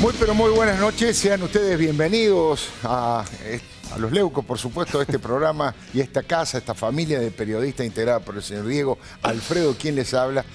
Muy pero muy buenas noches, sean ustedes bienvenidos a Los Leucos, por supuesto, a este programa y a esta casa, esta familia de periodistas integrada por el señor Diego Alfredo, quien les habla.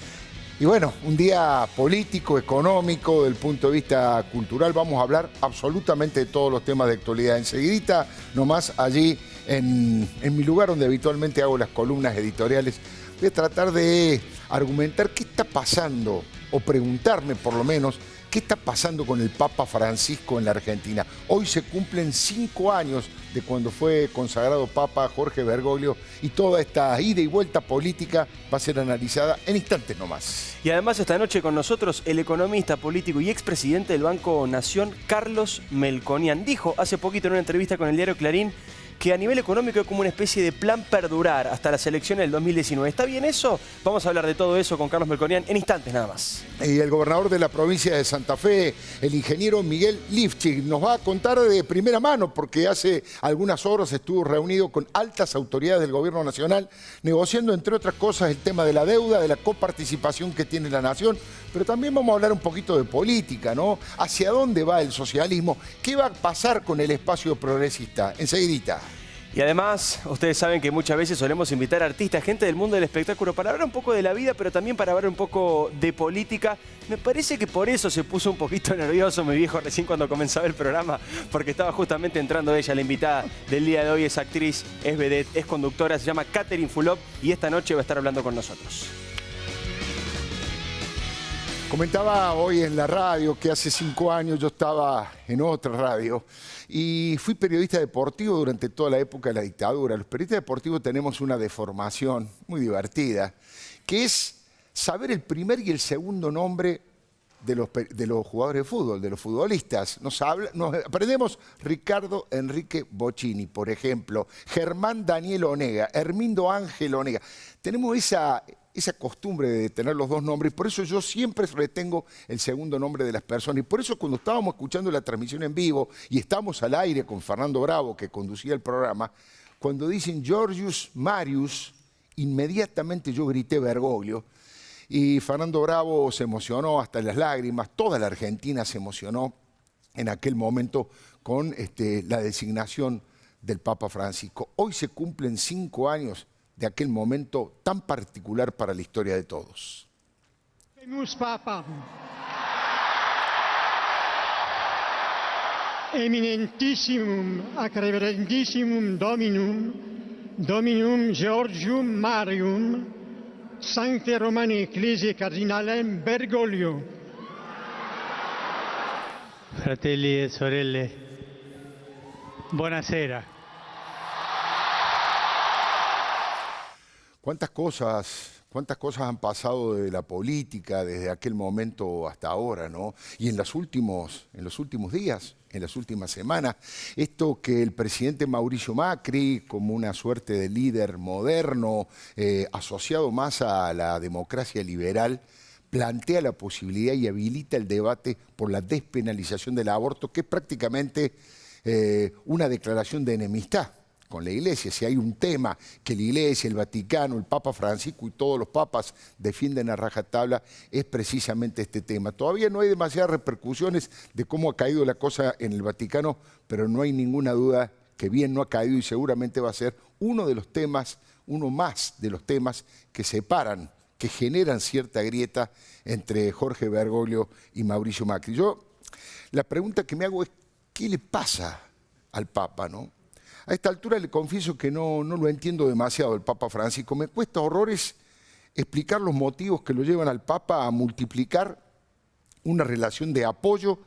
Y bueno, un día político, económico, del punto de vista cultural, vamos a hablar absolutamente de todos los temas de actualidad. Enseguidita, nomás allí en mi lugar donde habitualmente hago las columnas editoriales, voy a tratar de argumentar qué está pasando, o preguntarme por lo menos, ¿qué está pasando con el Papa Francisco en la Argentina? Hoy se cumplen 5 años de cuando fue consagrado Papa Jorge Bergoglio y toda esta ida y vuelta política va a ser analizada en instantes nomás. Y además esta noche con nosotros el economista, político y expresidente del Banco Nación, Carlos Melconian. Dijo hace poquito en una entrevista con el diario Clarín que a nivel económico es como una especie de plan perdurar hasta las elecciones del 2019. ¿Está bien eso? Vamos a hablar de todo eso con Carlos Melconian en instantes nada más. Y el gobernador de la provincia de Santa Fe, el ingeniero Miguel Lifchich, nos va a contar de primera mano, porque hace algunas horas estuvo reunido con altas autoridades del gobierno nacional, negociando, entre otras cosas, el tema de la deuda, de la coparticipación que tiene la nación, pero también vamos a hablar un poquito de política, ¿no? ¿Hacia dónde va el socialismo? ¿Qué va a pasar con el espacio progresista? Enseguidita. Y además, ustedes saben que muchas veces solemos invitar a artistas, gente del mundo del espectáculo, para hablar un poco de la vida, pero también para hablar un poco de política. Me parece que por eso se puso un poquito nervioso mi viejo recién cuando comenzaba el programa, porque estaba justamente entrando ella, la invitada del día de hoy. Es actriz, es vedette, es conductora, se llama Catherine Fulop y esta noche va a estar hablando con nosotros. Comentaba hoy en la radio que hace 5 años yo estaba en otra radio y fui periodista deportivo durante toda la época de la dictadura. Los periodistas deportivos tenemos una deformación muy divertida, que es saber el primer y el segundo nombre de los jugadores de fútbol, de los futbolistas. Nos aprendemos Ricardo Enrique Bocchini, por ejemplo, Germán Daniel Onega, Hermindo Ángel Onega. Tenemos esa costumbre de tener los dos nombres, por eso yo siempre retengo el segundo nombre de las personas. Y por eso cuando estábamos escuchando la transmisión en vivo y estábamos al aire con Fernando Bravo, que conducía el programa, cuando dicen Georgius Marius, inmediatamente yo grité Bergoglio. Y Fernando Bravo se emocionó hasta las lágrimas, toda la Argentina se emocionó en aquel momento con la designación del Papa Francisco. Hoy se cumplen 5 años de aquel momento tan particular para la historia de todos. Habemus Papa, eminentissimum ac reverendissimum Dominum Georgium Marium, Sancte Romani Ecclesiae Cardinalem Bergoglio. Fratelli e sorelle, buonasera. ¿Cuántas cosas han pasado de la política desde aquel momento hasta ahora, ¿no? Y en los últimos días, en las últimas semanas, esto que el presidente Mauricio Macri, como una suerte de líder moderno, asociado más a la democracia liberal, plantea la posibilidad y habilita el debate por la despenalización del aborto, que es prácticamente una declaración de enemistad con la Iglesia. Si hay un tema que la Iglesia, el Vaticano, el Papa Francisco y todos los papas defienden a rajatabla, es precisamente este tema. Todavía no hay demasiadas repercusiones de cómo ha caído la cosa en el Vaticano, pero no hay ninguna duda que bien no ha caído y seguramente va a ser uno más de los temas que separan, que generan cierta grieta entre Jorge Bergoglio y Mauricio Macri. La pregunta que me hago es, ¿qué le pasa al Papa, no? A esta altura le confieso que no lo entiendo demasiado el Papa Francisco. Me cuesta horrores explicar los motivos que lo llevan al Papa a multiplicar una relación de apoyo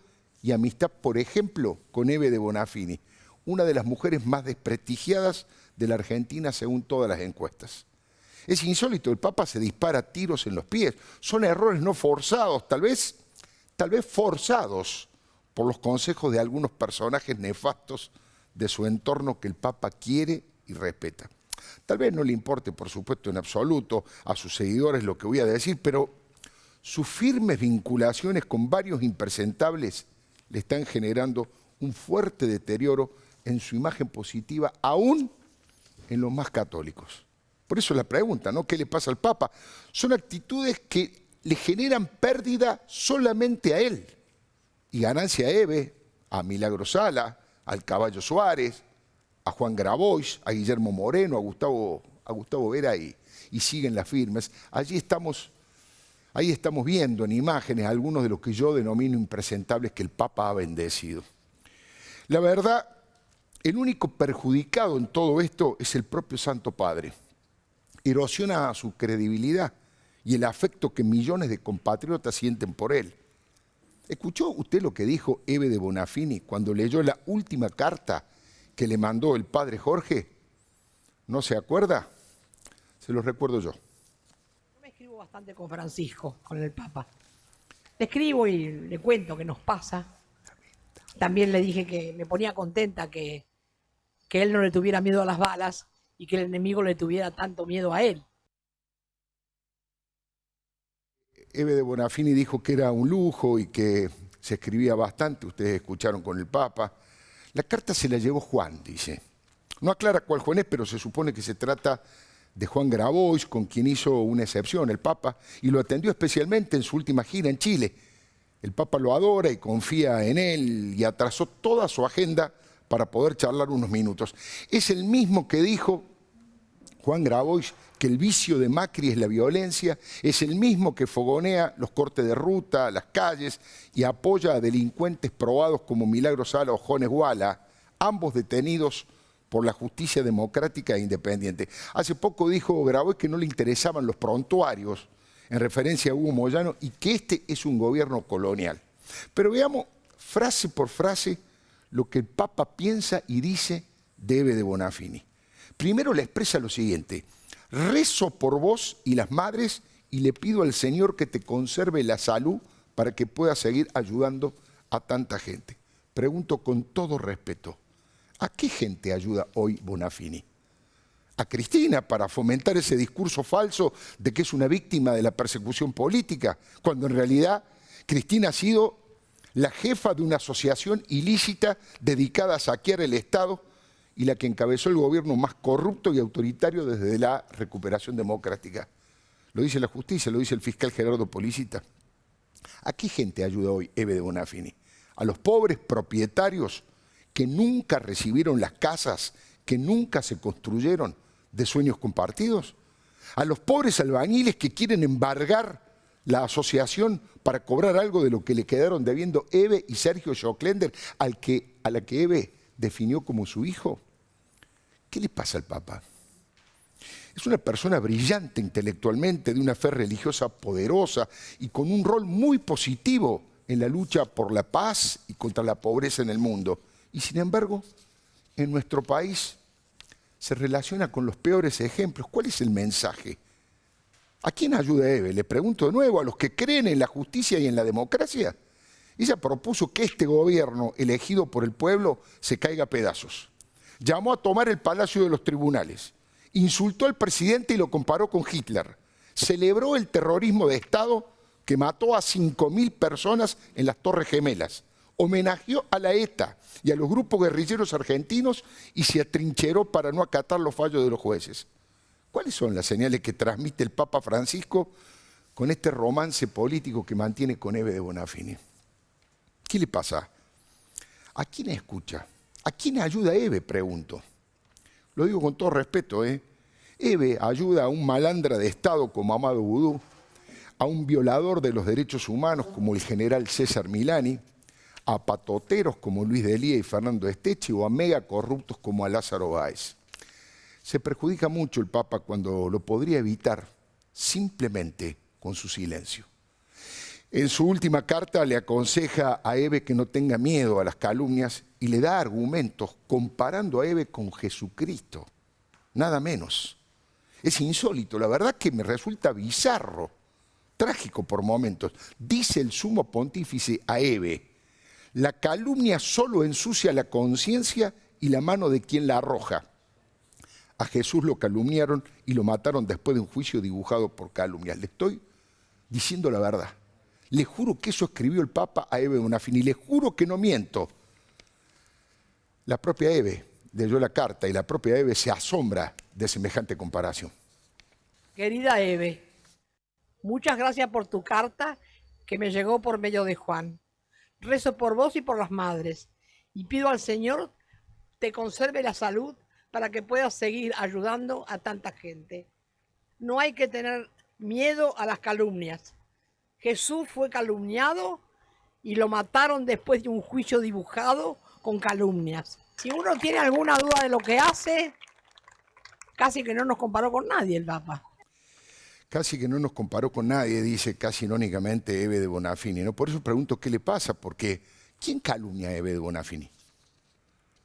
y amistad, por ejemplo, con Eve de Bonafini, una de las mujeres más desprestigiadas de la Argentina según todas las encuestas. Es insólito, el Papa se dispara tiros en los pies. Son errores no forzados, tal vez forzados por los consejos de algunos personajes nefastos de su entorno que el Papa quiere y respeta. Tal vez no le importe, por supuesto, en absoluto a sus seguidores lo que voy a decir, pero sus firmes vinculaciones con varios impresentables le están generando un fuerte deterioro en su imagen positiva, aún en los más católicos. Por eso la pregunta, ¿no? ¿Qué le pasa al Papa? Son actitudes que le generan pérdida solamente a él. y ganancia a Eve, a Milagro Sala, al Caballo Suárez, a Juan Grabois, a Guillermo Moreno, a Gustavo Vera y siguen las firmes. Ahí estamos viendo en imágenes algunos de los que yo denomino impresentables que el Papa ha bendecido. La verdad, el único perjudicado en todo esto es el propio Santo Padre. Erosiona su credibilidad y el afecto que millones de compatriotas sienten por él. ¿Escuchó usted lo que dijo Eve de Bonafini cuando leyó la última carta que le mandó el padre Jorge? ¿No se acuerda? Se lo recuerdo yo. Yo me escribo bastante con Francisco, con el Papa. Le escribo y le cuento qué nos pasa. También le dije que me ponía contenta que él no le tuviera miedo a las balas y que el enemigo le tuviera tanto miedo a él. Eve de Bonafini dijo que era un lujo y que se escribía bastante, ustedes escucharon con el Papa. La carta se la llevó Juan, dice. No aclara cuál Juan es, pero se supone que se trata de Juan Grabois, con quien hizo una excepción el Papa, y lo atendió especialmente en su última gira en Chile. El Papa lo adora y confía en él y atrasó toda su agenda para poder charlar unos minutos. Es el mismo que dijo Juan Grabois que el vicio de Macri es la violencia, es el mismo que fogonea los cortes de ruta, las calles y apoya a delincuentes probados como Milagro Sala o Jones Guala, ambos detenidos por la justicia democrática e independiente. Hace poco dijo Grabois que no le interesaban los prontuarios, en referencia a Hugo Moyano, y que este es un gobierno colonial. Pero veamos frase por frase lo que el Papa piensa y dice de Eve de Bonafini. Primero le expresa lo siguiente: rezo por vos y las madres y le pido al Señor que te conserve la salud para que puedas seguir ayudando a tanta gente. Pregunto con todo respeto, ¿a qué gente ayuda hoy Bonafini? ¿A Cristina para fomentar ese discurso falso de que es una víctima de la persecución política, cuando en realidad Cristina ha sido la jefa de una asociación ilícita dedicada a saquear el Estado y la que encabezó el gobierno más corrupto y autoritario desde la recuperación democrática? Lo dice la justicia, lo dice el fiscal Gerardo Policita. ¿A qué gente ayuda hoy Eve de Bonafini? ¿A los pobres propietarios que nunca recibieron las casas, que nunca se construyeron de sueños compartidos? ¿A los pobres albañiles que quieren embargar la asociación para cobrar algo de lo que le quedaron debiendo Eve y Sergio Schocklender, a la que Eve definió como su hijo? ¿Qué le pasa al Papa? Es una persona brillante intelectualmente, de una fe religiosa poderosa y con un rol muy positivo en la lucha por la paz y contra la pobreza en el mundo. Y sin embargo, en nuestro país se relaciona con los peores ejemplos. ¿Cuál es el mensaje? ¿A quién ayuda Eve? Le pregunto de nuevo, ¿a los que creen en la justicia y en la democracia? Ella propuso que este gobierno elegido por el pueblo se caiga a pedazos. Llamó a tomar el Palacio de los Tribunales. Insultó al presidente y lo comparó con Hitler. Celebró el terrorismo de Estado que mató a 5.000 personas en las Torres Gemelas. Homenajeó a la ETA y a los grupos guerrilleros argentinos y se atrincheró para no acatar los fallos de los jueces. ¿Cuáles son las señales que transmite el Papa Francisco con este romance político que mantiene con Eve de Bonafini? ¿Qué le pasa? ¿A quién escucha? ¿A quién ayuda Eve? Pregunto. Lo digo con todo respeto, ¿eh? Eve ayuda a un malandra de Estado como Amado Vudú, a un violador de los derechos humanos como el general César Milani, a patoteros como Luis Delía y Fernando Esteche o a mega corruptos como a Lázaro Báez. Se perjudica mucho el Papa cuando lo podría evitar simplemente con su silencio. En su última carta le aconseja a Eve que no tenga miedo a las calumnias y le da argumentos comparando a Eve con Jesucristo, nada menos. Es insólito, la verdad que me resulta bizarro, trágico por momentos. Dice el sumo pontífice a Eve: la calumnia solo ensucia la conciencia y la mano de quien la arroja. A Jesús lo calumniaron y lo mataron después de un juicio dibujado por calumnias. Le estoy diciendo la verdad. Le juro que eso escribió el Papa a Eve Bonafini. Le juro que no miento. La propia Eve leyó la carta y la propia Eve se asombra de semejante comparación. Querida Eve, muchas gracias por tu carta que me llegó por medio de Juan. Rezo por vos y por las madres. Y pido al Señor te conserve la salud para que puedas seguir ayudando a tanta gente. No hay que tener miedo a las calumnias. Jesús fue calumniado y lo mataron después de un juicio dibujado con calumnias. Si uno tiene alguna duda de lo que hace, casi que no nos comparó con nadie el Papa. Casi que no nos comparó con nadie, dice casi irónicamente Ebe de Bonafini, ¿no? Por eso pregunto qué le pasa, porque ¿quién calumnia a Ebe de Bonafini?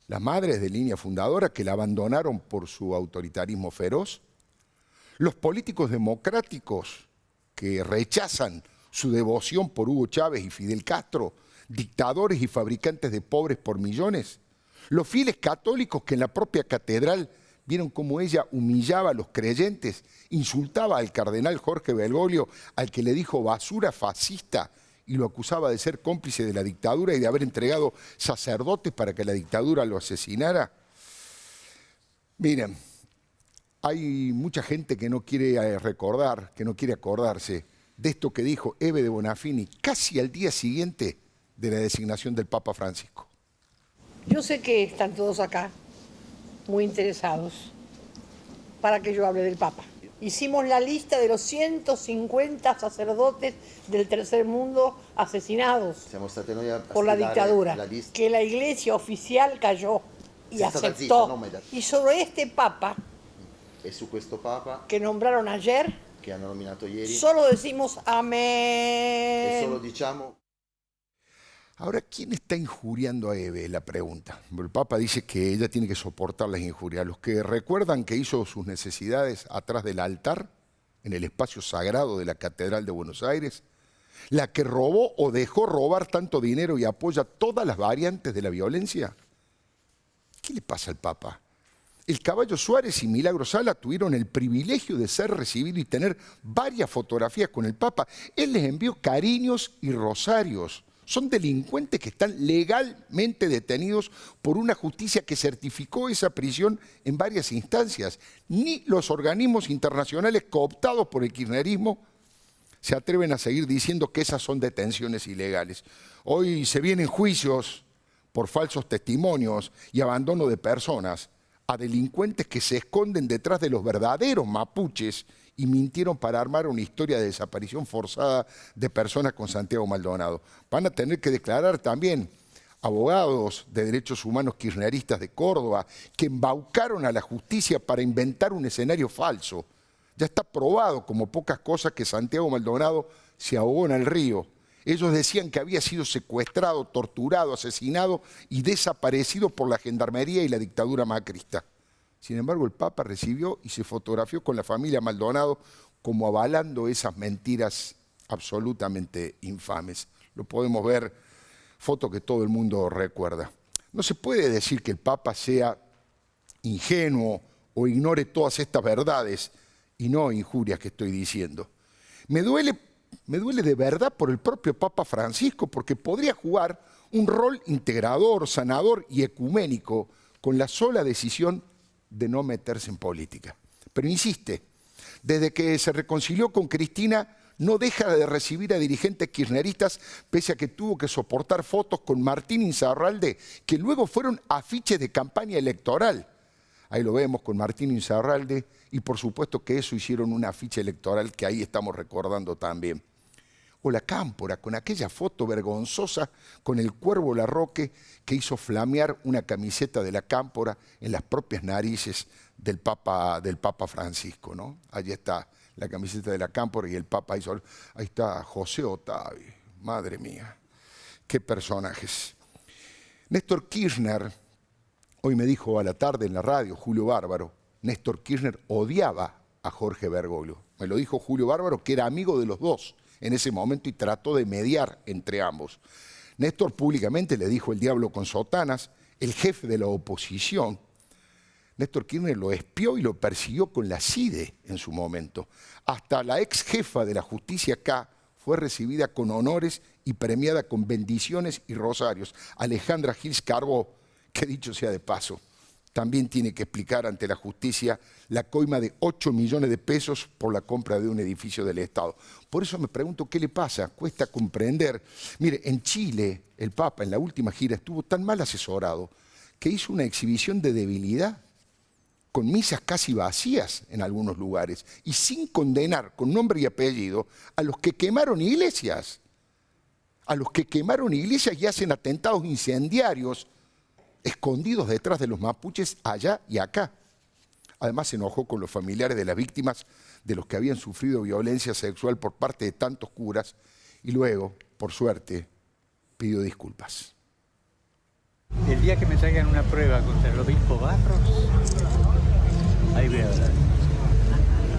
¿Las madres de línea fundadora que la abandonaron por su autoritarismo feroz? ¿Los políticos democráticos que rechazan su devoción por Hugo Chávez y Fidel Castro, dictadores y fabricantes de pobres por millones? ¿Los fieles católicos que en la propia catedral vieron cómo ella humillaba a los creyentes, insultaba al cardenal Jorge Bergoglio, al que le dijo basura fascista y lo acusaba de ser cómplice de la dictadura y de haber entregado sacerdotes para que la dictadura lo asesinara? Miren, hay mucha gente que no quiere recordar, que no quiere acordarse de esto que dijo Ebe de Bonafini casi al día siguiente de la designación del Papa Francisco. Yo sé que están todos acá muy interesados para que yo hable del Papa. Hicimos la lista de los 150 sacerdotes del tercer mundo asesinados por la dictadura, que la iglesia oficial cayó y aceptó. Y sobre este Papa, que nombraron ayer, solo decimos amén. Ahora, ¿quién está injuriando a Ebe? La pregunta. El Papa dice que ella tiene que soportar las injurias. Los que recuerdan que hizo sus necesidades atrás del altar, en el espacio sagrado de la Catedral de Buenos Aires, la que robó o dejó robar tanto dinero y apoya todas las variantes de la violencia. ¿Qué le pasa al Papa? El Caballo Suárez y Milagro Sala tuvieron el privilegio de ser recibidos y tener varias fotografías con el Papa. Él les envió cariños y rosarios. Son delincuentes que están legalmente detenidos por una justicia que certificó esa prisión en varias instancias. Ni los organismos internacionales cooptados por el kirchnerismo se atreven a seguir diciendo que esas son detenciones ilegales. Hoy se vienen juicios por falsos testimonios y abandono de personas a delincuentes que se esconden detrás de los verdaderos mapuches y mintieron para armar una historia de desaparición forzada de personas con Santiago Maldonado. Van a tener que declarar también abogados de derechos humanos kirchneristas de Córdoba que embaucaron a la justicia para inventar un escenario falso. Ya está probado como pocas cosas que Santiago Maldonado se ahogó en el río. Ellos decían que había sido secuestrado, torturado, asesinado y desaparecido por la gendarmería y la dictadura macrista. Sin embargo, el Papa recibió y se fotografió con la familia Maldonado como avalando esas mentiras absolutamente infames. Lo podemos ver, foto que todo el mundo recuerda. No se puede decir que el Papa sea ingenuo o ignore todas estas verdades y no injurias que estoy diciendo. Me duele de verdad por el propio Papa Francisco, porque podría jugar un rol integrador, sanador y ecuménico con la sola decisión de no meterse en política. Pero insiste, desde que se reconcilió con Cristina, no deja de recibir a dirigentes kirchneristas, pese a que tuvo que soportar fotos con Martín Insaurralde, que luego fueron afiches de campaña electoral. Ahí lo vemos con Martín Insaurralde, y por supuesto que eso hicieron una afiche electoral que ahí estamos recordando también. O la Cámpora, con aquella foto vergonzosa con el Cuervo Larroque que hizo flamear una camiseta de la Cámpora en las propias narices del Papa Francisco, ¿no? Allí está la camiseta de la Cámpora y el Papa hizo... Ahí está José Otavi, madre mía, qué personajes. Néstor Kirchner, hoy me dijo a la tarde en la radio, Julio Bárbaro, Néstor Kirchner odiaba a Jorge Bergoglio. Me lo dijo Julio Bárbaro, que era amigo de los dos en ese momento y trató de mediar entre ambos. Néstor públicamente le dijo el diablo con sotanas, el jefe de la oposición. Néstor Kirchner lo espió y lo persiguió con la CIDE en su momento. Hasta la ex jefa de la justicia acá fue recibida con honores y premiada con bendiciones y rosarios. Alejandra Gils Carbó, que dicho sea de paso, también tiene que explicar ante la justicia la coima de 8 millones de pesos por la compra de un edificio del Estado. Por eso me pregunto qué le pasa, cuesta comprender. Mire, en Chile el Papa en la última gira estuvo tan mal asesorado que hizo una exhibición de debilidad con misas casi vacías en algunos lugares y sin condenar con nombre y apellido a los que quemaron iglesias. A los que quemaron iglesias y hacen atentados incendiarios escondidos detrás de los mapuches allá y acá. Además se enojó con los familiares de las víctimas de los que habían sufrido violencia sexual por parte de tantos curas y luego, por suerte, pidió disculpas. El día que me traigan una prueba contra el obispo Barros, ahí voy a hablar.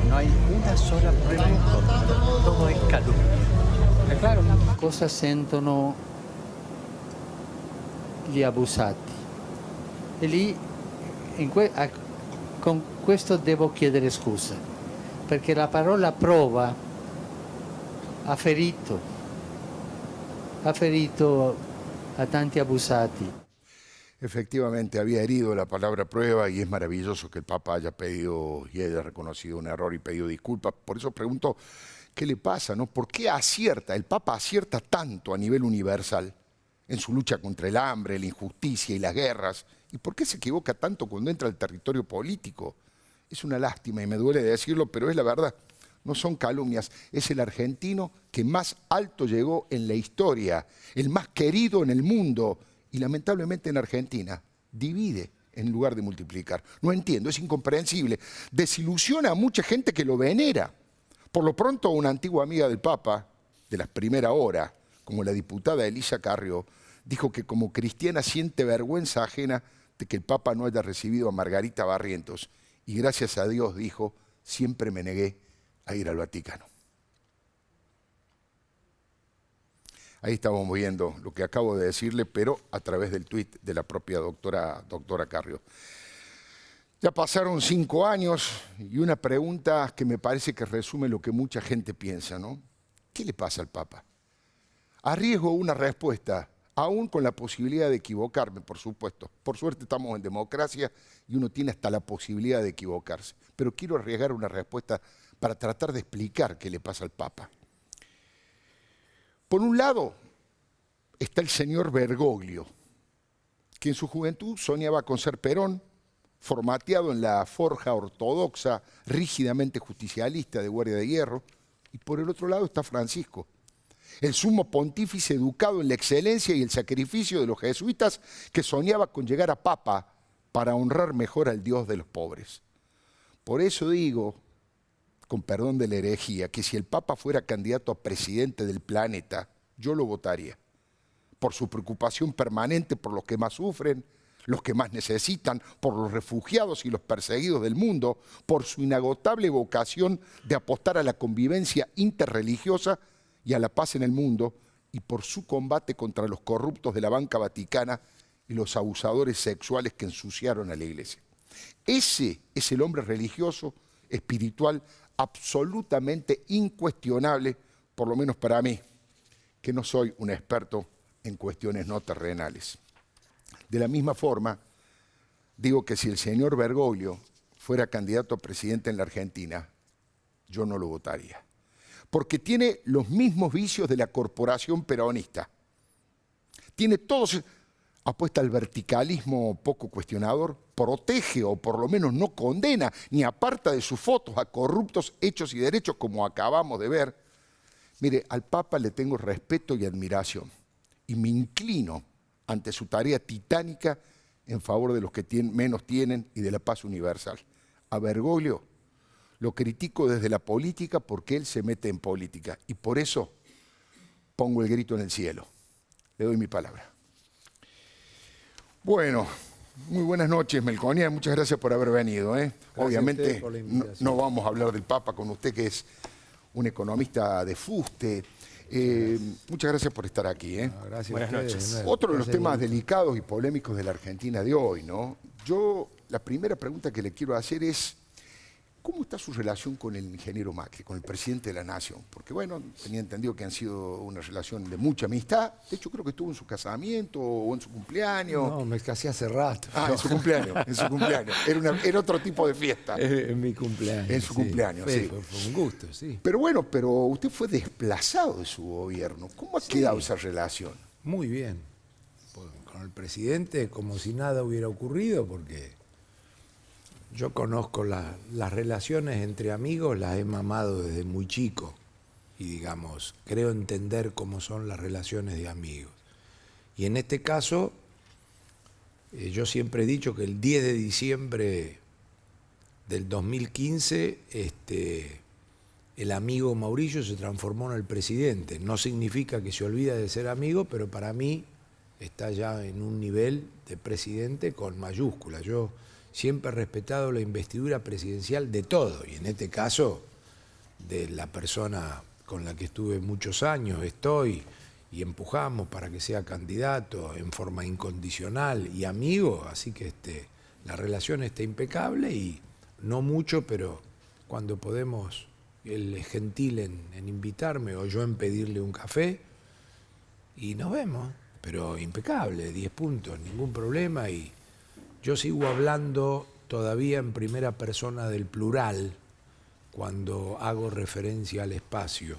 No hay una sola prueba en contra, todo es calumnia. ¿È claro? Cosa sentono gli abusati? E lì, con questo devo chiedere scusa, perché la parola prova ha ferito a tanti abusati. Efectivamente, había herido la palabra prueba y es maravilloso que el Papa haya pedido y haya reconocido un error y pedido disculpas. Por eso pregunto, ¿qué le pasa, no? ¿Por qué acierta? El Papa acierta tanto a nivel universal en su lucha contra el hambre, la injusticia y las guerras. ¿Y por qué se equivoca tanto cuando entra al territorio político? Es una lástima y me duele decirlo, pero es la verdad. No son calumnias. Es el argentino que más alto llegó en la historia, el más querido en el mundo. Y lamentablemente en Argentina divide en lugar de multiplicar. No entiendo, es incomprensible. Desilusiona a mucha gente que lo venera. Por lo pronto, una antigua amiga del Papa, de la primera hora, como la diputada Elisa Carrió, dijo que como cristiana siente vergüenza ajena de que el Papa no haya recibido a Margarita Barrientos. Y gracias a Dios, dijo, siempre me negué a ir al Vaticano. Ahí estábamos viendo lo que acabo de decirle, pero a través del tuit de la propia doctora Carrió. Ya pasaron 5 años y una pregunta que me parece que resume lo que mucha gente piensa, ¿no? ¿Qué le pasa al Papa? Arriesgo una respuesta, aún con la posibilidad de equivocarme, por supuesto. Por suerte estamos en democracia y uno tiene hasta la posibilidad de equivocarse. Pero quiero arriesgar una respuesta para tratar de explicar qué le pasa al Papa. Por un lado está el señor Bergoglio, que en su juventud soñaba con ser Perón, formateado en la forja ortodoxa, rígidamente justicialista de Guardia de Hierro. Y por el otro lado está Francisco, el sumo pontífice educado en la excelencia y el sacrificio de los jesuitas, que soñaba con llegar a Papa para honrar mejor al Dios de los pobres. Por eso digo, con perdón de la herejía, que si el Papa fuera candidato a presidente del planeta, yo lo votaría. Por su preocupación permanente por los que más sufren, los que más necesitan, por los refugiados y los perseguidos del mundo, por su inagotable vocación de apostar a la convivencia interreligiosa y a la paz en el mundo, y por su combate contra los corruptos de la banca vaticana y los abusadores sexuales que ensuciaron a la Iglesia. Ese es el hombre religioso, espiritual, absolutamente incuestionable, por lo menos para mí, que no soy un experto en cuestiones no terrenales. De la misma forma, digo que si el señor Bergoglio fuera candidato a presidente en la Argentina, yo no lo votaría. Porque tiene los mismos vicios de la corporación peronista. Tiene todos, apuesta al verticalismo poco cuestionador, protege o por lo menos no condena ni aparta de sus fotos a corruptos hechos y derechos como acabamos de ver. Mire, al Papa le tengo respeto y admiración y me inclino ante su tarea titánica en favor de los que menos tienen y de la paz universal. A Bergoglio lo critico desde la política porque él se mete en política y por eso pongo el grito en el cielo. Le doy mi palabra. Bueno, muy buenas noches, Melconia. Muchas gracias por haber venido. Obviamente no vamos a hablar del Papa con usted, que es un economista de fuste. Muchas gracias por estar aquí. Gracias. Buenas noches. Otro de los temas delicados y polémicos de la Argentina de hoy, ¿no? La primera pregunta que le quiero hacer es, ¿Cómo está su relación con el ingeniero Macri, con el presidente de la Nación? Porque bueno, tenía entendido que han sido una relación de mucha amistad. De hecho, creo que estuvo en su casamiento o en su cumpleaños. No, me casé hace rato. Ah, en su cumpleaños, en su cumpleaños. Era otro tipo de fiesta. En mi cumpleaños. En su cumpleaños, sí. Fue un gusto, sí. Pero bueno, pero usted fue desplazado de su gobierno. ¿Cómo ha quedado esa relación? Muy bien. Con el presidente como si nada hubiera ocurrido, porque yo conozco las relaciones entre amigos, las he mamado desde muy chico. Y digamos, creo entender cómo son las relaciones de amigos. Y en este caso, yo siempre he dicho que el 10 de diciembre del 2015, el amigo Mauricio se transformó en el presidente. No significa que se olvida de ser amigo, pero para mí está ya en un nivel de presidente con mayúscula. Yo siempre he respetado la investidura presidencial de todo, y en este caso de la persona con la que estuve muchos años, estoy, y empujamos para que sea candidato en forma incondicional y amigo, así que la relación está impecable, y no mucho, pero cuando podemos, él es gentil en invitarme o yo en pedirle un café, y nos vemos, pero impecable, 10 puntos, ningún problema, y yo sigo hablando todavía en primera persona del plural cuando hago referencia al espacio.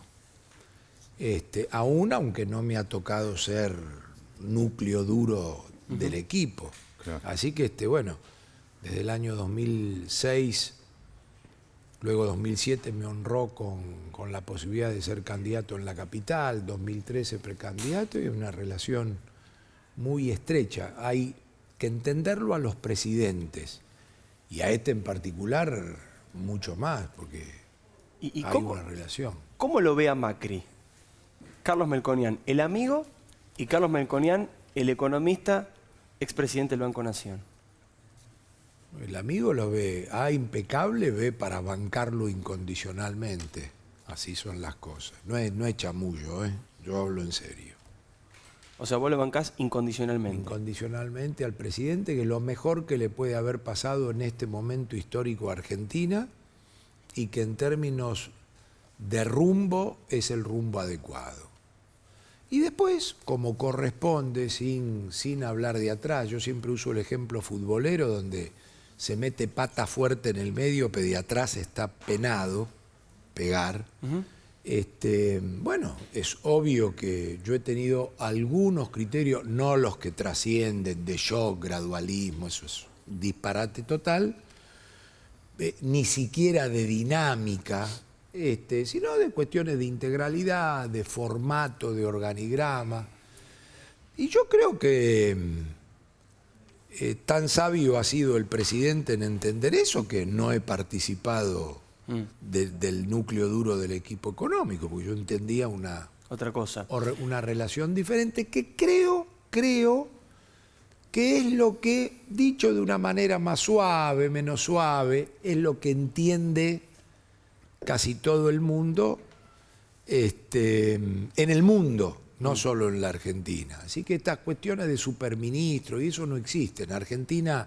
Aún aunque no me ha tocado ser núcleo duro del equipo. Claro. Así que, bueno, desde el año 2006, luego 2007 me honró con la posibilidad de ser candidato en la capital, 2013 precandidato, y una relación muy estrecha. Hay que entenderlo a los presidentes, y a en particular mucho más, porque ¿Y hay cómo, una relación. cómo lo ve a Macri? Carlos Melconian, el amigo, y Carlos Melconian, el economista, expresidente del Banco Nación. El amigo lo ve impecable, ve para bancarlo incondicionalmente. Así son las cosas. No es chamullo, yo hablo en serio. O sea, vos lo bancás incondicionalmente. Incondicionalmente al presidente, que es lo mejor que le puede haber pasado en este momento histórico a Argentina, y que en términos de rumbo es el rumbo adecuado. Y después, como corresponde, sin hablar de atrás, yo siempre uso el ejemplo futbolero donde se mete pata fuerte en el medio, pero de atrás está penado, pegar. Bueno, es obvio que yo he tenido algunos criterios, no los que trascienden de shock, gradualismo, eso es un disparate total, ni siquiera de dinámica, sino de cuestiones de integralidad, de formato, de organigrama. Y yo creo que tan sabio ha sido el presidente en entender eso, que no he participado del núcleo duro del equipo económico, porque yo entendía Otra cosa. una relación diferente, que creo que es lo que, dicho de una manera más suave, menos suave, es lo que entiende casi todo el mundo, en el mundo, no solo en la Argentina. Así que estas cuestiones de superministro y eso no existen. Argentina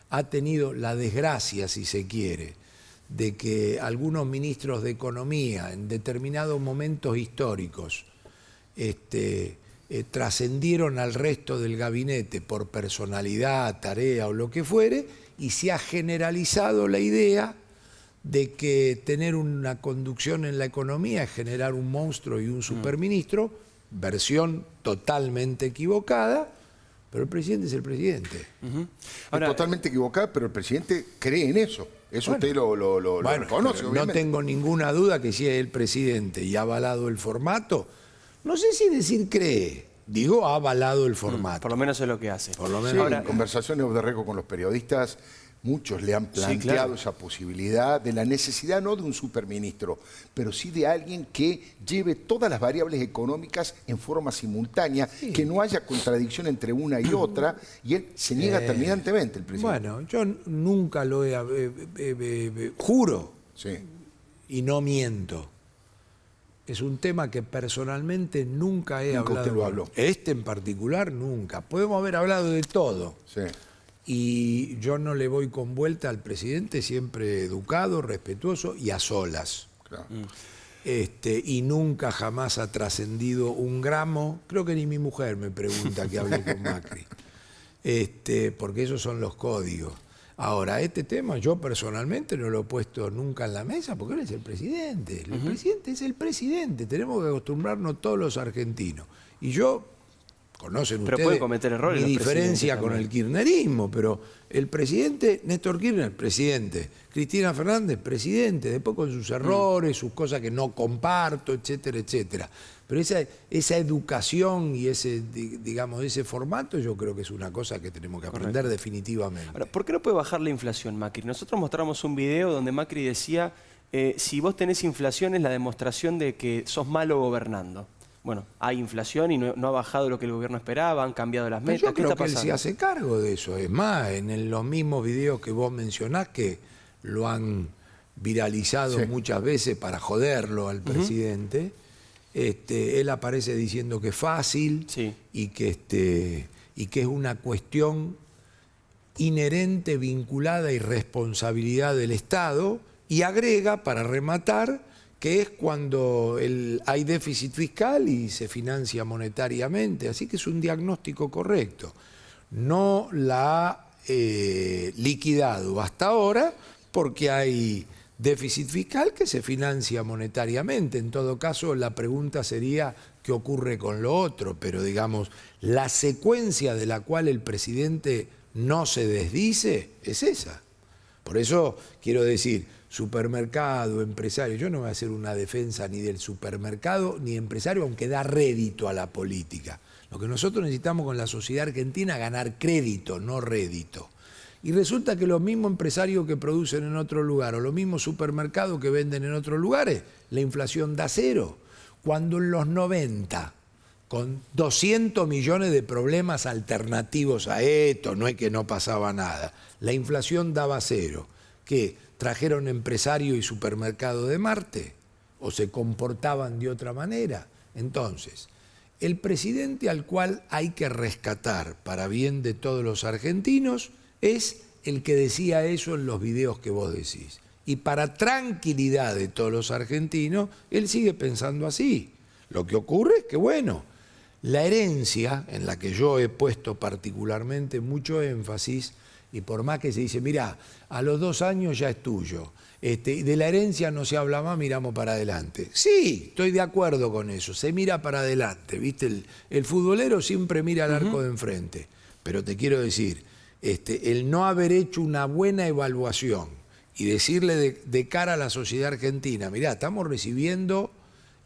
ha tenido la desgracia, si se quiere, de que algunos ministros de Economía en determinados momentos históricos trascendieron al resto del gabinete por personalidad, tarea o lo que fuere, y se ha generalizado la idea de que tener una conducción en la economía es generar un monstruo y un superministro, versión totalmente equivocada, pero el presidente es el presidente. Ahora, Es totalmente equivocada, pero el presidente cree en eso. Eso Bueno, usted lo reconoce, no obviamente. tengo ninguna duda que si es el presidente y ha avalado el formato, no sé si decir cree, digo ha avalado el formato. por lo menos es lo que hace. Por lo Sí, menos. en conversaciones de récord con los periodistas, muchos le han planteado esa posibilidad de la necesidad no de un superministro, pero sí de alguien que lleve todas las variables económicas en forma simultánea, que no haya contradicción entre una y otra, y él se niega terminantemente, el presidente. Bueno, yo nunca lo he, juro, Sí. y no miento. Es un tema que personalmente nunca he Nunca hablado. usted lo habló. En particular, nunca. Podemos haber hablado de todo. Sí. Y yo no le voy con vuelta al presidente, siempre educado, respetuoso y a solas. Claro. Y nunca jamás ha trascendido un gramo. Creo que ni mi mujer me pregunta que hable con Macri. Porque esos son los códigos. Ahora, este tema yo personalmente no lo he puesto nunca en la mesa porque él es el presidente. El presidente es el presidente. Tenemos que acostumbrarnos todos los argentinos. Y yo, conocen Pero ustedes pueden cometer errores mi los diferencia presidentes con también. el kirchnerismo, pero el presidente, Néstor Kirchner, presidente. Cristina Fernández, presidente. Después con sus errores, sus cosas que no comparto, etcétera, etcétera. Pero esa educación y ese formato yo creo que es una cosa que tenemos que aprender definitivamente. Ahora, ¿por qué no puede bajar la inflación, Macri? Nosotros mostramos un video donde Macri decía, si vos tenés inflación es la demostración de que sos malo gobernando. Bueno, hay inflación y no ha bajado lo que el gobierno esperaba, han cambiado las Pero metas. yo ¿Qué creo está que él pasando? se hace cargo de eso. Es más, en los mismos videos que vos mencionás que lo han viralizado Sí. muchas veces para joderlo al presidente, él aparece diciendo que es fácil Sí. y que es una cuestión inherente, vinculada y responsabilidad del Estado, y agrega, para rematar, que es cuando hay déficit fiscal y se financia monetariamente. Así que es un diagnóstico correcto. No la ha liquidado hasta ahora porque hay déficit fiscal que se financia monetariamente. En todo caso, la pregunta sería qué ocurre con lo otro, pero digamos, la secuencia de la cual el presidente no se desdice es esa. Por eso quiero decir, supermercado, empresario, yo no voy a hacer una defensa ni del supermercado ni empresario, aunque da rédito a la política. Lo que nosotros necesitamos con la sociedad argentina es ganar crédito, no rédito. Y resulta que los mismos empresarios que producen en otro lugar o los mismos supermercados que venden en otros lugares, la inflación da cero. Cuando en los 90, con 200 millones de problemas alternativos a esto, no es que no pasaba nada, la inflación daba cero. ¿Qué? ¿Trajeron empresario y supermercado de Marte? ¿O se comportaban de otra manera? Entonces, el presidente al cual hay que rescatar para bien de todos los argentinos es el que decía eso en los videos que vos decís. Y para tranquilidad de todos los argentinos, él sigue pensando así. Lo que ocurre es que, bueno, la herencia, en la que yo he puesto particularmente mucho énfasis, y por más que se dice, mirá, a los 2 años ya es tuyo, de la herencia no se habla más, miramos para adelante. Sí, estoy de acuerdo con eso, se mira para adelante, ¿viste? El futbolero siempre mira al arco de enfrente, pero te quiero decir, el no haber hecho una buena evaluación y decirle de cara a la sociedad argentina, mirá, estamos recibiendo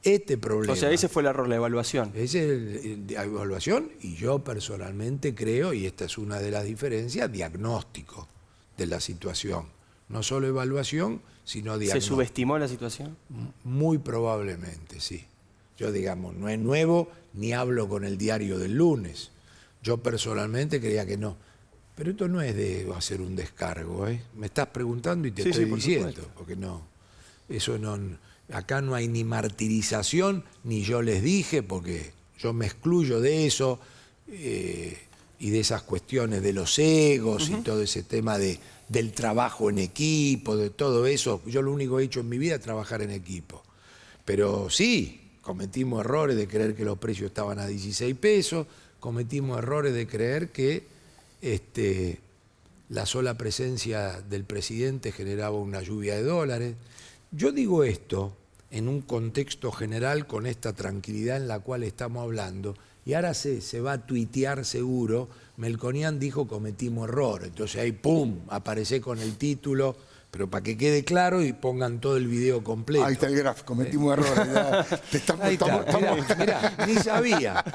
este problema. O sea, ese fue el error, la evaluación. Esa es la evaluación, y yo personalmente creo, y esta es una de las diferencias, diagnóstico de la situación. No solo evaluación, sino ¿Se diagnóstico. subestimó la situación? Muy probablemente, sí. Yo, digamos, no es nuevo, ni hablo con el diario del lunes. Yo personalmente creía que no. Pero esto no es de hacer un descargo, ¿eh? Me estás preguntando y te Sí, estoy sí, por diciendo, supuesto. porque no, eso no, acá no hay ni martirización, ni yo les dije, porque yo me excluyo de eso, y de esas cuestiones de los egos y todo ese tema del trabajo en equipo, de todo eso. Yo lo único que he hecho en mi vida es trabajar en equipo. Pero sí, cometimos errores de creer que los precios estaban a 16 pesos, cometimos errores de creer que la sola presencia del presidente generaba una lluvia de dólares. Yo digo esto en un contexto general con esta tranquilidad en la cual estamos hablando, y ahora se va a tuitear seguro, Melconian dijo cometimos error, entonces ahí pum, aparece con el título, pero para que quede claro y pongan todo el video completo. Ahí está el gráfico, cometimos errores. Ya. Ahí está, mirá, ni sabía.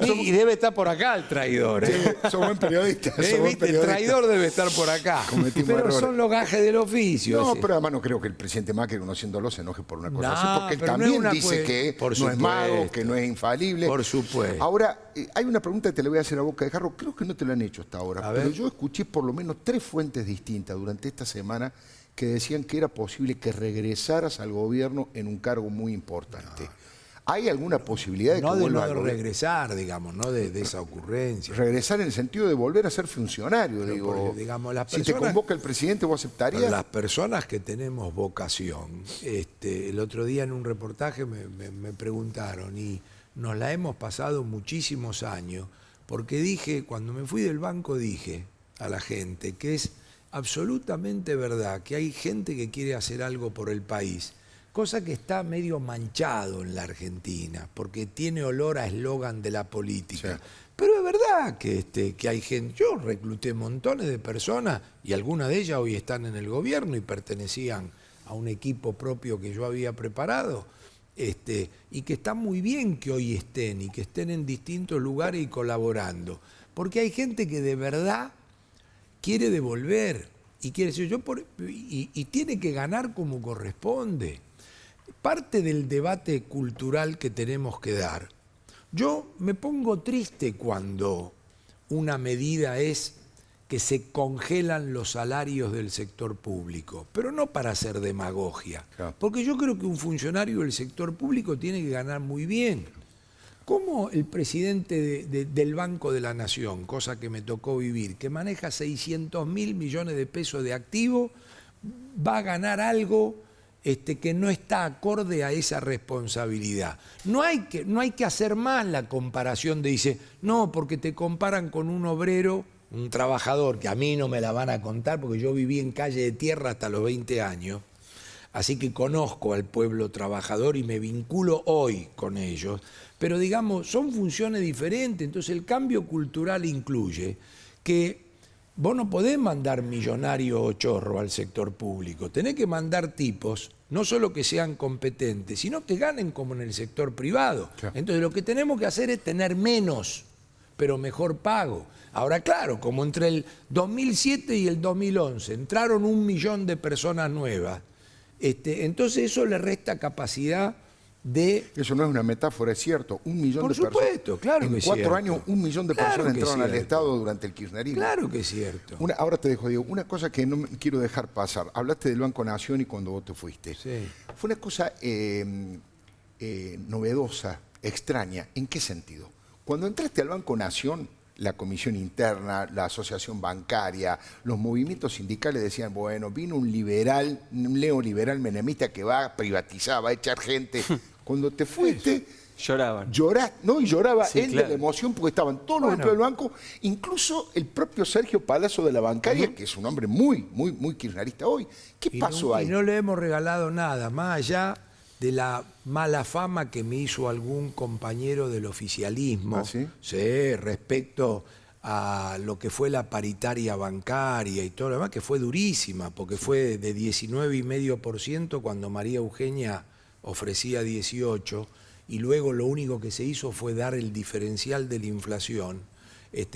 Y debe estar por acá el traidor. Sí, sos buen periodista. sos buen ¿Viste? El periodista. traidor debe estar por acá. Cometimos Pero errores. son los gajes del oficio. No, ese. pero además no creo que el presidente Macri, conociéndolo, se enoje por una cosa No, así, porque él pero no es también una dice que por no es mago, supuesto. que no es infalible. Por supuesto. Ahora, hay una pregunta que te la voy a hacer a boca de jarro, creo que no te la han hecho hasta ahora, A pero ver. yo escuché por lo menos 3 fuentes distintas durante esta semana que decían que era posible que regresaras al gobierno en un cargo muy importante. ¿Hay alguna posibilidad de No que de vuelva no al gobierno? regresar, digamos, no de esa ocurrencia. Regresar en el sentido de volver a ser funcionario, Pero digo. porque, digamos, las si te personas- convoca el presidente, ¿vos aceptarías? Las personas que tenemos vocación, el otro día en un reportaje me preguntaron y nos la hemos pasado muchísimos años, porque dije, cuando me fui del banco dije a la gente que es absolutamente verdad que hay gente que quiere hacer algo por el país, cosa que está medio manchado en la Argentina, porque tiene olor a eslogan de la política. Sí. Pero es verdad que hay gente, yo recluté montones de personas y algunas de ellas hoy están en el gobierno y pertenecían a un equipo propio que yo había preparado, y que está muy bien que hoy estén y que estén en distintos lugares y colaborando, porque hay gente que de verdad quiere devolver y quiere decir y tiene que ganar como corresponde. Parte del debate cultural que tenemos que dar. Yo me pongo triste cuando una medida es que se congelan los salarios del sector público, pero no para hacer demagogia, Claro. porque yo creo que un funcionario del sector público tiene que ganar muy bien. ¿Cómo el presidente del Banco de la Nación, cosa que me tocó vivir, que maneja 600.000 millones de pesos de activo, va a ganar algo que no está acorde a esa responsabilidad? No hay que hacer más la comparación de, dice, no, porque te comparan con un obrero, un trabajador, que a mí no me la van a contar porque yo viví en calle de tierra hasta los 20 años, así que conozco al pueblo trabajador y me vinculo hoy con ellos, pero digamos, son funciones diferentes, entonces el cambio cultural incluye que vos no podés mandar millonario o chorro al sector público, tenés que mandar tipos, no solo que sean competentes, sino que ganen como en el sector privado. Claro. Entonces lo que tenemos que hacer es tener menos, pero mejor pago. Ahora, claro, como entre el 2007 y el 2011 entraron 1 millón de personas nuevas, entonces eso le resta capacidad de... Eso no es una metáfora, es cierto. 1 millón Por de personas. supuesto, claro que es En 4 cierto. años, 1 millón de Claro personas que es entraron al cierto. Estado durante el kirchnerismo. Claro que es cierto. Ahora te dejo, Diego, una cosa que no me quiero dejar pasar. Hablaste del Banco Nación y cuando vos te fuiste. Sí. Fue una cosa novedosa, extraña. ¿En qué sentido? Cuando entraste al Banco Nación, la comisión interna, la asociación bancaria, los movimientos sindicales decían, bueno, vino un liberal, un neoliberal menemista que va a privatizar, va a echar gente. Cuando te fuiste, Lloraban. y lloraba Sí, él claro. de la emoción porque estaban todos los Bueno. empleados del banco, incluso el propio Sergio Palazzo de la bancaria, que es un hombre muy kirchnerista hoy. ¿Qué pasó ahí? Y no le hemos regalado nada, más allá de la mala fama que me hizo algún compañero del oficialismo, ¿Ah, sí? Sí, respecto a lo que fue la paritaria bancaria y todo lo demás, que fue durísima, porque fue de 19,5% cuando María Eugenia ofrecía 18%, y luego lo único que se hizo fue dar el diferencial de la inflación.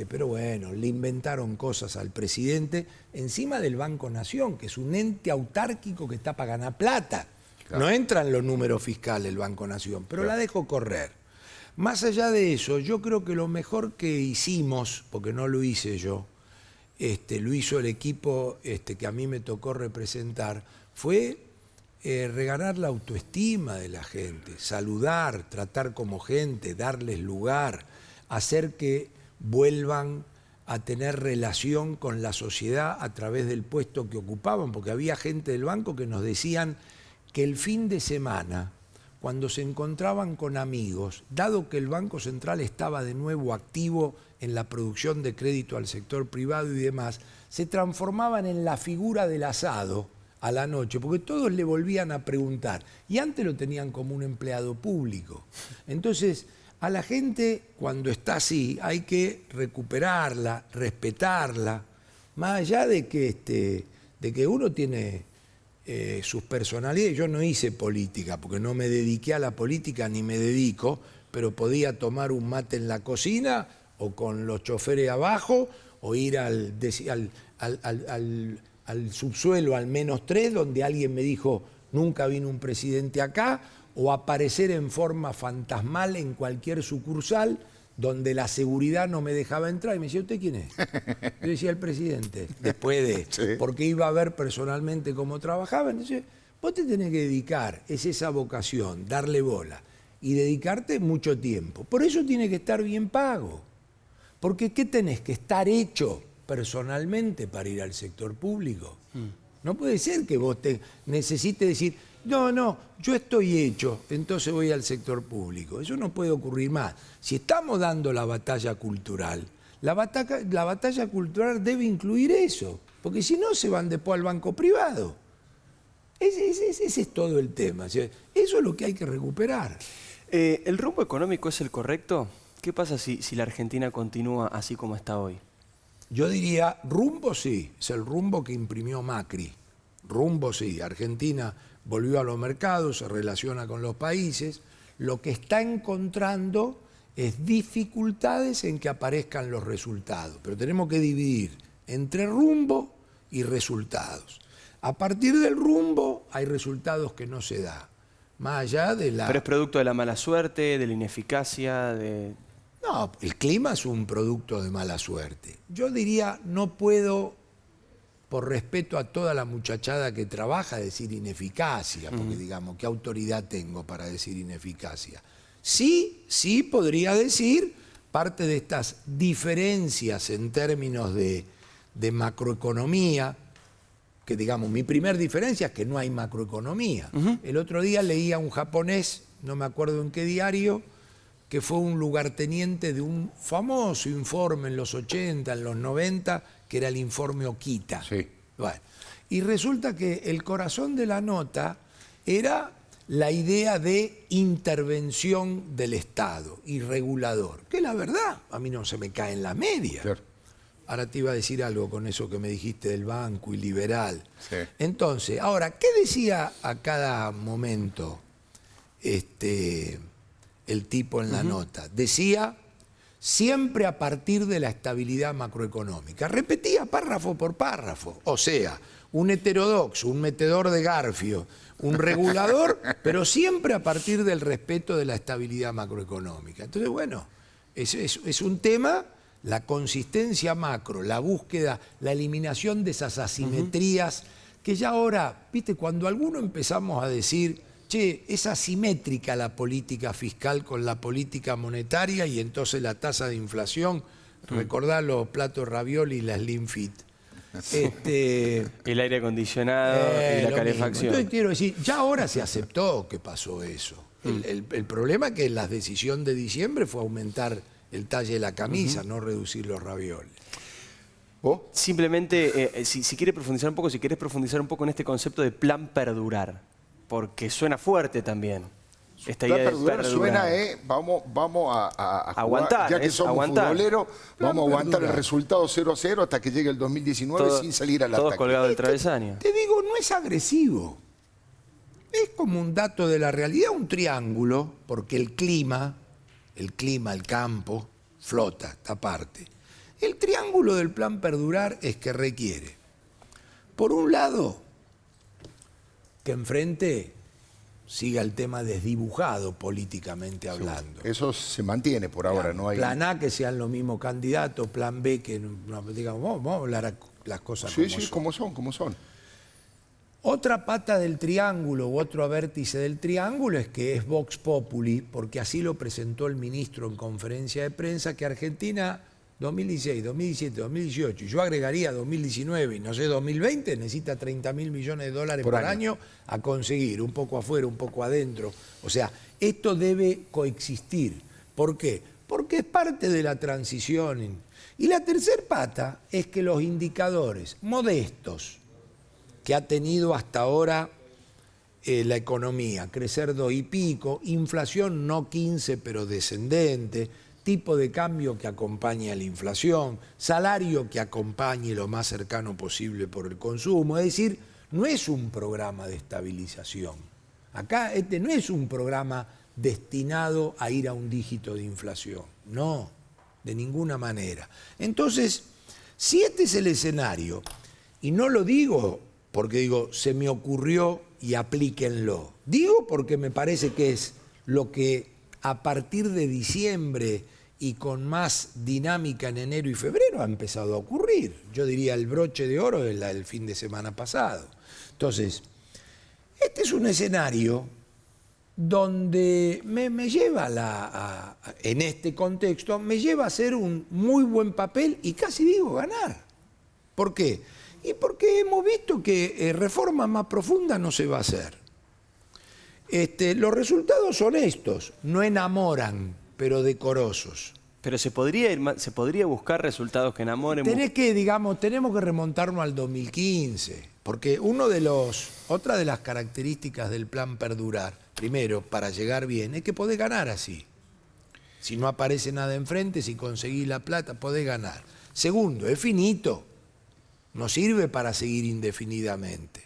Pero bueno, le inventaron cosas al presidente encima del Banco Nación, que es un ente autárquico que está para ganar plata. Claro. No entra en los números fiscales el Banco Nación, pero la dejo correr. Más allá de eso, yo creo que lo mejor que hicimos, porque no lo hice yo, lo hizo el equipo que a mí me tocó representar, fue regalar la autoestima de la gente, saludar, tratar como gente, darles lugar, hacer que vuelvan a tener relación con la sociedad a través del puesto que ocupaban, porque había gente del banco que nos decían que el fin de semana, cuando se encontraban con amigos, dado que el Banco Central estaba de nuevo activo en la producción de crédito al sector privado y demás, se transformaban en la figura del asado a la noche, porque todos le volvían a preguntar, y antes lo tenían como un empleado público. Entonces, a la gente, cuando está así, hay que recuperarla, respetarla, más allá de que uno tiene sus personalidades. Yo no hice política, porque no me dediqué a la política ni me dedico, pero podía tomar un mate en la cocina o con los choferes abajo o ir al subsuelo al -3, donde alguien me dijo, nunca vino un presidente acá, o aparecer en forma fantasmal en cualquier sucursal donde la seguridad no me dejaba entrar. Y me decía, ¿usted quién es? Yo decía, el presidente. Después de... Sí. Porque iba a ver personalmente cómo trabajaba. Entonces, vos te tenés que dedicar, es esa vocación, darle bola. y dedicarte mucho tiempo. Por eso tiene que estar bien pago. Porque ¿qué tenés que estar hecho personalmente para ir al sector público? No puede ser que vos te necesites decir, no, yo estoy hecho, entonces voy al sector público. Eso no puede ocurrir más. Si estamos dando la batalla cultural, la batalla cultural debe incluir eso, porque si no se van después al banco privado. Ese es todo el tema. O sea, eso es lo que hay que recuperar. ¿El rumbo económico es el correcto? ¿Qué pasa si la Argentina continúa así como está hoy? Yo diría, rumbo sí, es el rumbo que imprimió Macri. Rumbo sí, Argentina volvió a los mercados, se relaciona con los países. Lo que está encontrando es dificultades en que aparezcan los resultados. Pero tenemos que dividir entre rumbo y resultados. A partir del rumbo hay resultados que no se da. Más allá de la... ¿Pero es producto de la mala suerte, de la ineficacia, de...? No, el clima es un producto de mala suerte. Yo diría, no puedo, por respeto a toda la muchachada que trabaja, decir ineficacia, porque digamos, ¿qué autoridad tengo para decir ineficacia? Sí podría decir parte de estas diferencias en términos de macroeconomía, que digamos, mi primer diferencia es que no hay macroeconomía. El otro día leía a un japonés, no me acuerdo en qué diario, que fue un lugarteniente de un famoso informe en los 80, en los 90, que era el informe Okita. Sí. Bueno, y resulta que el corazón de la nota era la idea de intervención del Estado y regulador, que la verdad, a mí no se me cae en la media. Claro. Ahora te iba a decir algo con eso que me dijiste del banco y liberal. Sí. Entonces, ahora, ¿qué decía a cada momento el tipo en la nota? Decía, siempre a partir de la estabilidad macroeconómica. Repetía párrafo por párrafo. O sea, un heterodoxo, un metedor de garfio, un regulador, pero siempre a partir del respeto de la estabilidad macroeconómica. Entonces, bueno, es un tema, la consistencia macro, la búsqueda, la eliminación de esas asimetrías, que ya ahora, viste, cuando alguno empezamos a decir, che, es asimétrica la política fiscal con la política monetaria y entonces la tasa de inflación, recordá los platos ravioli y la Slim Fit. El aire acondicionado y la lo calefacción. mismo. Entonces quiero decir, ya ahora se aceptó que pasó eso. El problema es que la decisión de diciembre fue aumentar el talle de la camisa, no reducir los ravioles. ¿Vos? Simplemente, si quieres profundizar un poco, si querés profundizar un poco en este concepto de plan perdurar, porque suena fuerte también. Esta idea de perdurar suena, vamos a jugar, aguantar, ya que somos aguantar. futboleros, vamos a aguantar perdurar. el resultado 0-0 hasta que llegue el 2019 sin salir al Todos ataque. colgados del travesaño. Te digo, no es agresivo. Es como un dato de la realidad, un triángulo, porque el clima, el campo, flota, esta parte. El triángulo del plan perdurar es que requiere, por un lado, que enfrente siga el tema desdibujado políticamente hablando. Eso se mantiene por ahora, no hay... Plan A, que sean los mismos candidatos, plan B, que digamos, vamos a hablar las cosas Sí, como son. como son. Otra pata del triángulo u otro vértice del triángulo es que es Vox Populi, porque así lo presentó el ministro en conferencia de prensa, que Argentina 2016, 2017, 2018, y yo agregaría 2019 y no sé, 2020, necesita 30.000 millones de dólares por año a conseguir, un poco afuera, un poco adentro. O sea, esto debe coexistir. ¿Por qué? Porque es parte de la transición. Y la tercer pata es que los indicadores modestos que ha tenido hasta ahora la economía, crecer 2 y pico, inflación no 15 pero descendente, tipo de cambio que acompañe a la inflación, salario que acompañe lo más cercano posible por el consumo, es decir, no es un programa de estabilización. Acá no es un programa destinado a ir a un dígito de inflación, no, de ninguna manera. Entonces, si este es el escenario, y no lo digo porque digo, se me ocurrió y aplíquenlo. Digo porque me parece que es lo que a partir de diciembre y con más dinámica en enero y febrero ha empezado a ocurrir. Yo diría el broche de oro del fin de semana pasado. Entonces, este es un escenario donde me lleva en este contexto, me lleva a hacer un muy buen papel y casi digo ganar. ¿Por qué? Y porque hemos visto que reforma más profunda no se va a hacer. Los resultados son estos, no enamoran, pero decorosos. Pero se podría buscar resultados que enamoren. Tenemos que remontarnos al 2015, porque otra de las características del plan Perdurar, primero, para llegar bien, es que podés ganar así. Si no aparece nada enfrente, si conseguís la plata, podés ganar. Segundo, es finito, no sirve para seguir indefinidamente.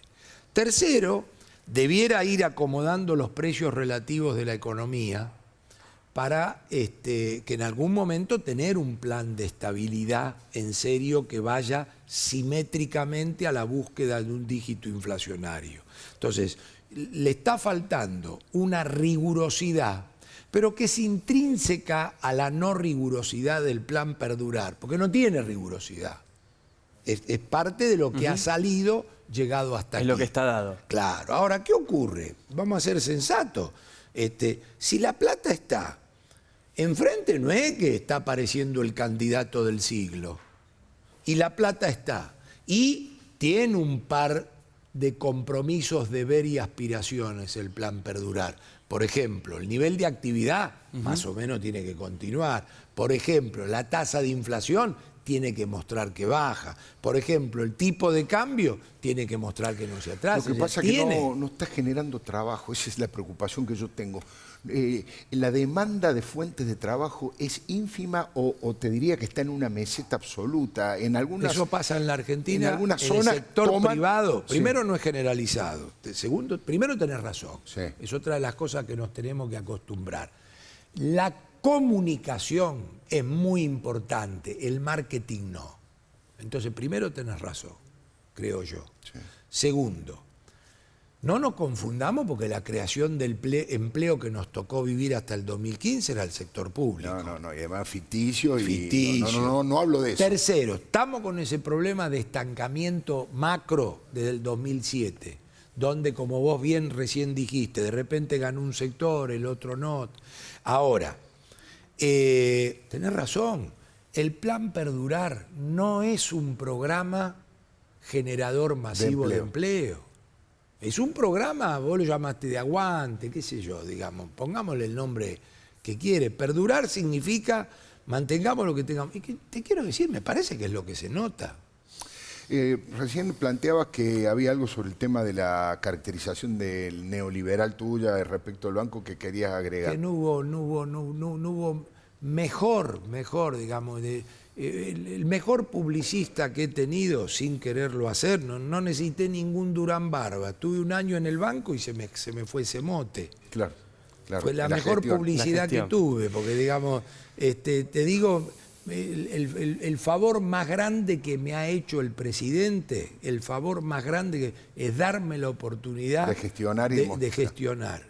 Tercero, debiera ir acomodando los precios relativos de la economía para que en algún momento tener un plan de estabilidad en serio que vaya simétricamente a la búsqueda de un dígito inflacionario. Entonces, le está faltando una rigurosidad, pero que es intrínseca a la no rigurosidad del plan Perdurar, porque no tiene rigurosidad. Es parte de lo que ha salido, llegado hasta aquí. Es lo que está dado. Claro. Ahora, ¿qué ocurre? Vamos a ser sensatos. Si la plata está enfrente, no es que está apareciendo el candidato del siglo. Y la plata está. Y tiene un par de compromisos, deber y aspiraciones el plan Perdurar. Por ejemplo, el nivel de actividad más o menos tiene que continuar. Por ejemplo, la tasa de inflación tiene que mostrar que baja. Por ejemplo, el tipo de cambio tiene que mostrar que no se atrasa. Lo que pasa es que no está generando trabajo, esa es la preocupación que yo tengo. La demanda de fuentes de trabajo es ínfima o te diría que está en una meseta absoluta. Eso pasa en la Argentina, en algunas en zonas el sector privado. Sí. Primero, no es generalizado. Segundo, primero tenés razón. Sí. Es otra de las cosas que nos tenemos que acostumbrar. La comunicación es muy importante, el marketing no. Entonces, primero tenés razón, creo yo. Sí. Segundo, no nos confundamos porque la creación del empleo que nos tocó vivir hasta el 2015 era el sector público. No, y además ficticio. Ficticio. No hablo de eso. Tercero, estamos con ese problema de estancamiento macro desde el 2007, donde, como vos bien recién dijiste, de repente ganó un sector, el otro no. Ahora, tenés razón, el plan Perdurar no es un programa generador masivo de empleo. Es un programa, vos lo llamaste de aguante, qué sé yo, digamos, pongámosle el nombre que quiere. Perdurar significa mantengamos lo que tengamos. Y que te quiero decir, me parece que es lo que se nota. Recién planteabas que había algo sobre el tema de la caracterización del neoliberal tuya respecto al banco que querías agregar. Que no hubo mejor, digamos, el mejor publicista que he tenido sin quererlo hacer, no necesité ningún Durán Barba. Tuve un año en el banco y se me fue ese mote. Claro. Fue la mejor publicidad que tuve, porque digamos, te digo, el favor más grande que me ha hecho el presidente, el favor más grande es darme la oportunidad de gestionar de gestionar.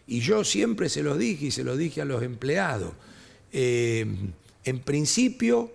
Y yo siempre se los dije y se los dije a los empleados. En principio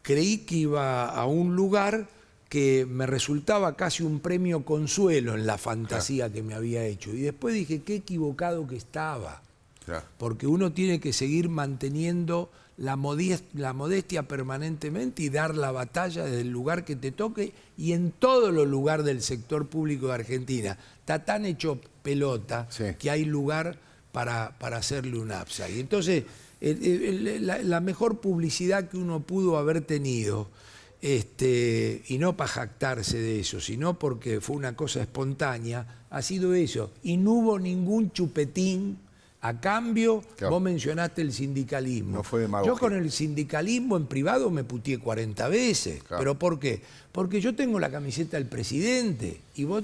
creí que iba a un lugar que me resultaba casi un premio consuelo en la fantasía que me había hecho. Y después dije, qué equivocado que estaba. Claro. Porque uno tiene que seguir manteniendo la modestia permanentemente y dar la batalla desde el lugar que te toque y en todos los lugares del sector público de Argentina. Está tan hecho pelota que hay lugar para hacerle un upside. Entonces, la mejor publicidad que uno pudo haber tenido, y no para jactarse de eso, sino porque fue una cosa espontánea, ha sido eso. Y no hubo ningún chupetín a cambio. Vos mencionaste el sindicalismo. No fue demagogia. Yo con el sindicalismo en privado me puteé 40 veces. Claro. ¿Pero por qué? Porque yo tengo la camiseta del presidente y vos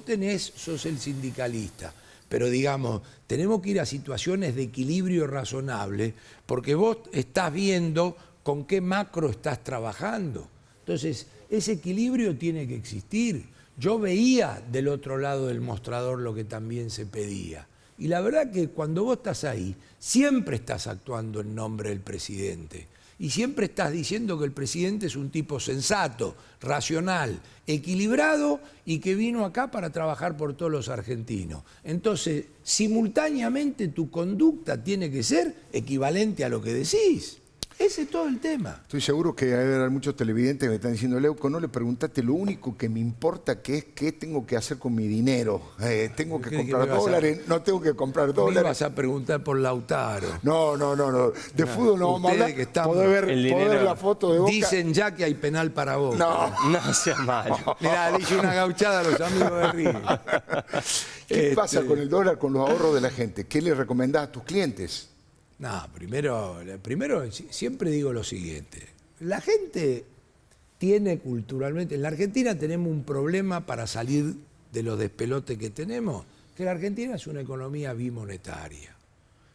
sos el sindicalista. Pero digamos, tenemos que ir a situaciones de equilibrio razonable porque vos estás viendo con qué macro estás trabajando. Entonces, ese equilibrio tiene que existir. Yo veía del otro lado del mostrador lo que también se pedía. Y la verdad que cuando vos estás ahí, siempre estás actuando en nombre del presidente. Y siempre estás diciendo que el presidente es un tipo sensato, racional, equilibrado y que vino acá para trabajar por todos los argentinos. Entonces, simultáneamente tu conducta tiene que ser equivalente a lo que decís. Ese es todo el tema. Estoy seguro que hay muchos televidentes que me están diciendo, Leuco, no le preguntaste lo único que me importa, que es qué tengo que hacer con mi dinero. ¿Tengo que comprar dólares? No tengo que comprar dólares. Me vas a preguntar por Lautaro. No. De fútbol no vamos a hablar. Que estamos, ¿Podés ver la foto de Boca? Dicen ya que hay penal para Boca. No sea malo. Mirá, le hice una gauchada a los amigos de River. ¿Qué pasa con el dólar, con los ahorros de la gente? ¿Qué le recomendás a tus clientes? No, primero siempre digo lo siguiente. La gente tiene culturalmente... En la Argentina tenemos un problema para salir de los despelotes que tenemos, que la Argentina es una economía bimonetaria.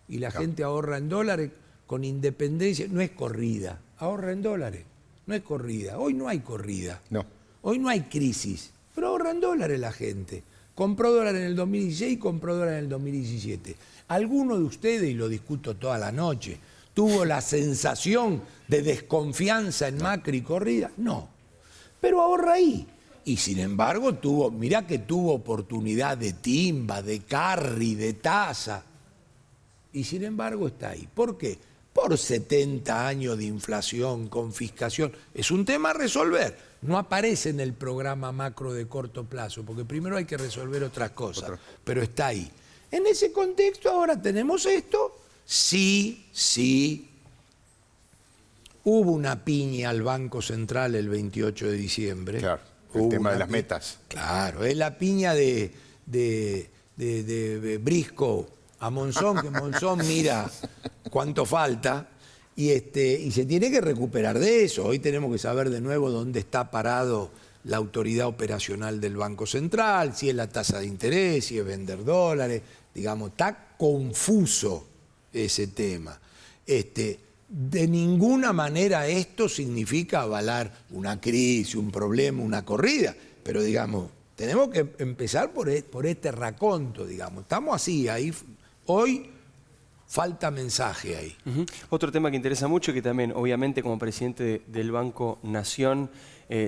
Y la gente ahorra en dólares con independencia. No es corrida, ahorra en dólares. No es corrida. Hoy no hay corrida. No. Hoy no hay crisis, pero ahorra en dólares la gente. Compró dólares en el 2016 y compró dólares en el 2017. ¿Alguno de ustedes, y lo discuto toda la noche, tuvo la sensación de desconfianza en Macri y corrida? No. Pero ahorra ahí. Y sin embargo mirá que tuvo oportunidad de timba, de carry, de tasa. Y sin embargo está ahí. ¿Por qué? Por 70 años de inflación, confiscación. Es un tema a resolver. No aparece en el programa macro de corto plazo, porque primero hay que resolver otras cosas, pero está ahí. En ese contexto ahora tenemos esto. Sí, hubo una piña al Banco Central el 28 de diciembre. Claro, el tema de las metas. Claro, es la piña de Briscoe a Monzón, que Monzón mira cuánto falta. Y se tiene que recuperar de eso. Hoy tenemos que saber de nuevo dónde está parado la autoridad operacional del Banco Central, si es la tasa de interés, si es vender dólares. Digamos, está confuso ese tema. De ninguna manera esto significa avalar una crisis, un problema, una corrida. Pero, digamos, tenemos que empezar por este raconto, digamos. Estamos así, ahí. Hoy falta mensaje ahí. Otro tema que interesa mucho, que también, obviamente, como presidente del Banco Nación,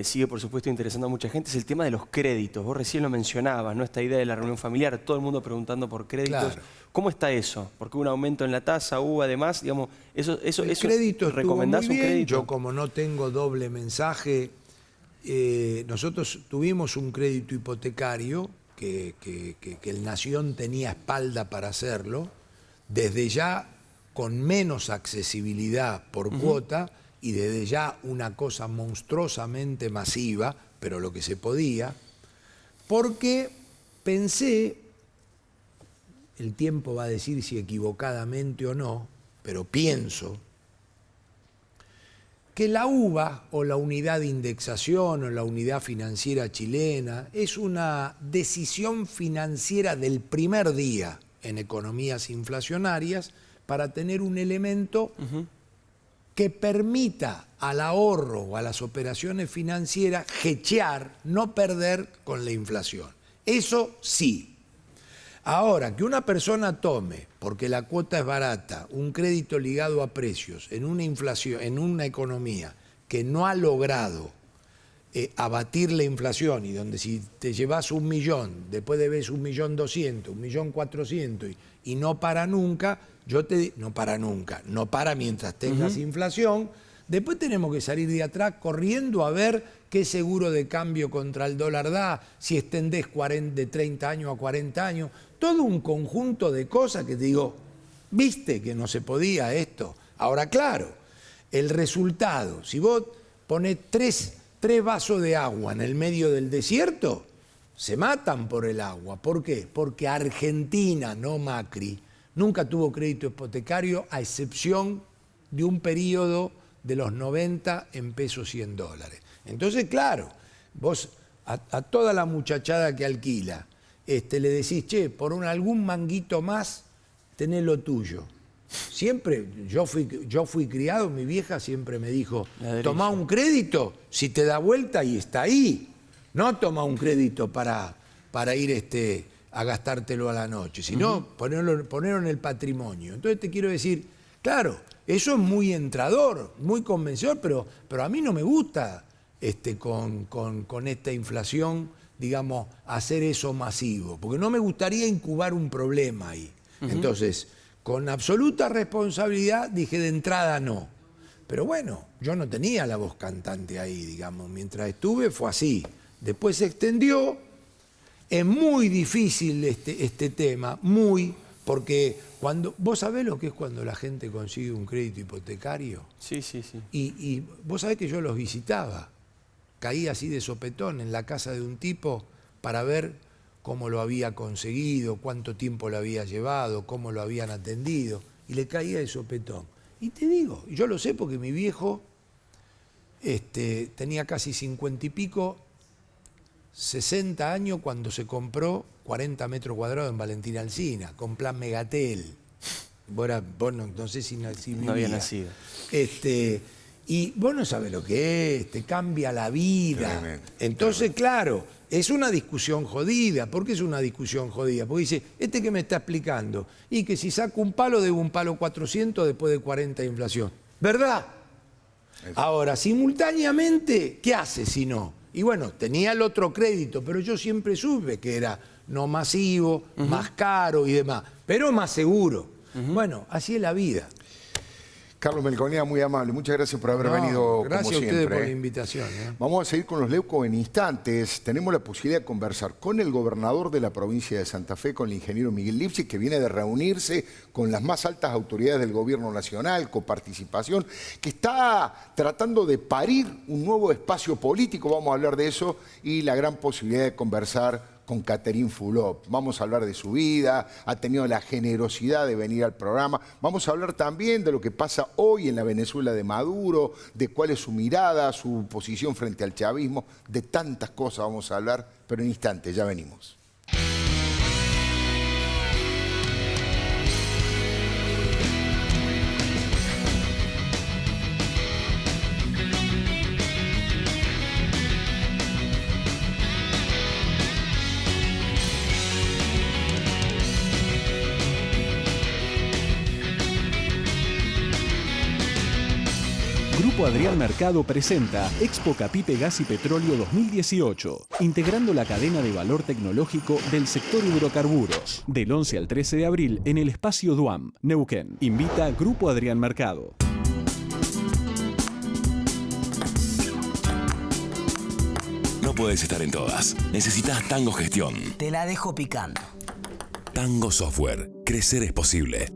sigue, por supuesto, interesando a mucha gente, es el tema de los créditos. Vos recién lo mencionabas, ¿no? Esta idea de la reunión familiar, todo el mundo preguntando por créditos. Claro. ¿Cómo está eso? Porque hubo un aumento en la tasa, hubo además, digamos, eso crédito ¿recomendás muy bien. un crédito? Yo, como no tengo doble mensaje, nosotros tuvimos un crédito hipotecario que el Nación tenía espalda para hacerlo, desde ya con menos accesibilidad por cuota y desde ya una cosa monstruosamente masiva, pero lo que se podía, porque pensé, el tiempo va a decir si equivocadamente o no, pero pienso, que la UVA o la unidad de indexación o la unidad financiera chilena es una decisión financiera del primer día en economías inflacionarias para tener un elemento que permita al ahorro o a las operaciones financieras hedgear, no perder con la inflación. Eso sí. Ahora, que una persona tome, porque la cuota es barata, un crédito ligado a precios en una inflación, en una economía que no ha logrado abatir la inflación, y donde si te llevas 1 millón, después debes 1.200.000, 1.400.000 y no para nunca, no para mientras tengas inflación, después tenemos que salir de atrás corriendo a ver qué seguro de cambio contra el dólar da, si extendés de 30 años a 40 años, todo un conjunto de cosas que te digo, ¿viste que no se podía esto? Ahora, claro, el resultado, si vos ponés tres vasos de agua en el medio del desierto, se matan por el agua. ¿Por qué? Porque Argentina, no Macri, nunca tuvo crédito hipotecario a excepción de un periodo de los 90 en pesos y en dólares. Entonces, claro, vos a toda la muchachada que alquila, le decís, che, por algún manguito más, tenés lo tuyo. Siempre, yo fui criado, mi vieja siempre me dijo, tomá un crédito, si te da vuelta y está ahí. No toma un crédito para ir a gastártelo a la noche, sino ponerlo en el patrimonio. Entonces te quiero decir, claro, eso es muy entrador, muy convencedor, pero a mí no me gusta con esta inflación, digamos, hacer eso masivo, porque no me gustaría incubar un problema ahí. Entonces, con absoluta responsabilidad dije de entrada no. Pero bueno, yo no tenía la voz cantante ahí, digamos, mientras estuve fue así. Después se extendió, es muy difícil este tema, porque vos sabés lo que es cuando la gente consigue un crédito hipotecario. Sí, sí, sí. Y vos sabés que yo los visitaba, caí así de sopetón en la casa de un tipo para ver cómo lo había conseguido, cuánto tiempo lo había llevado, cómo lo habían atendido, y le caía de sopetón. Y te digo, yo lo sé porque mi viejo tenía casi 50 y pico, 60 años cuando se compró 40 metros cuadrados en Valentina Alsina, con plan Megatel. Vos no sé si no había nacido. Y vos no sabés lo que es, te cambia la vida. Tremendo. Entonces, claro, es una discusión jodida. ¿Por qué es una discusión jodida? Porque dice, ¿qué me está explicando? Y que si saco un palo, debo un palo 400 después de 40 de inflación. ¿Verdad? Ahora, simultáneamente, ¿qué hace si no? Y bueno, tenía el otro crédito, pero yo siempre supe que era no masivo, más caro y demás, pero más seguro. Bueno, así es la vida. Carlos Melconea, muy amable. Muchas gracias por haber venido, gracias como siempre. Gracias a ustedes por la invitación. Vamos a seguir con los Leuco en instantes. Tenemos la posibilidad de conversar con el gobernador de la provincia de Santa Fe, con el ingeniero Miguel Lipschitz, que viene de reunirse con las más altas autoridades del gobierno nacional, coparticipación, que está tratando de parir un nuevo espacio político. Vamos a hablar de eso y la gran posibilidad de conversar con Catherine Fulop. Vamos a hablar de su vida, ha tenido la generosidad de venir al programa. Vamos a hablar también de lo que pasa hoy en la Venezuela de Maduro, de cuál es su mirada, su posición frente al chavismo, de tantas cosas vamos a hablar, pero en instantes, ya venimos. Grupo Adrián Mercado presenta Expo Capipe Gas y Petróleo 2018, integrando la cadena de valor tecnológico del sector hidrocarburos. Del 11 al 13 de abril en el Espacio Duam, Neuquén. Invita Grupo Adrián Mercado. No puedes estar en todas. Necesitas Tango Gestión. Te la dejo picando. Tango Software. Crecer es posible.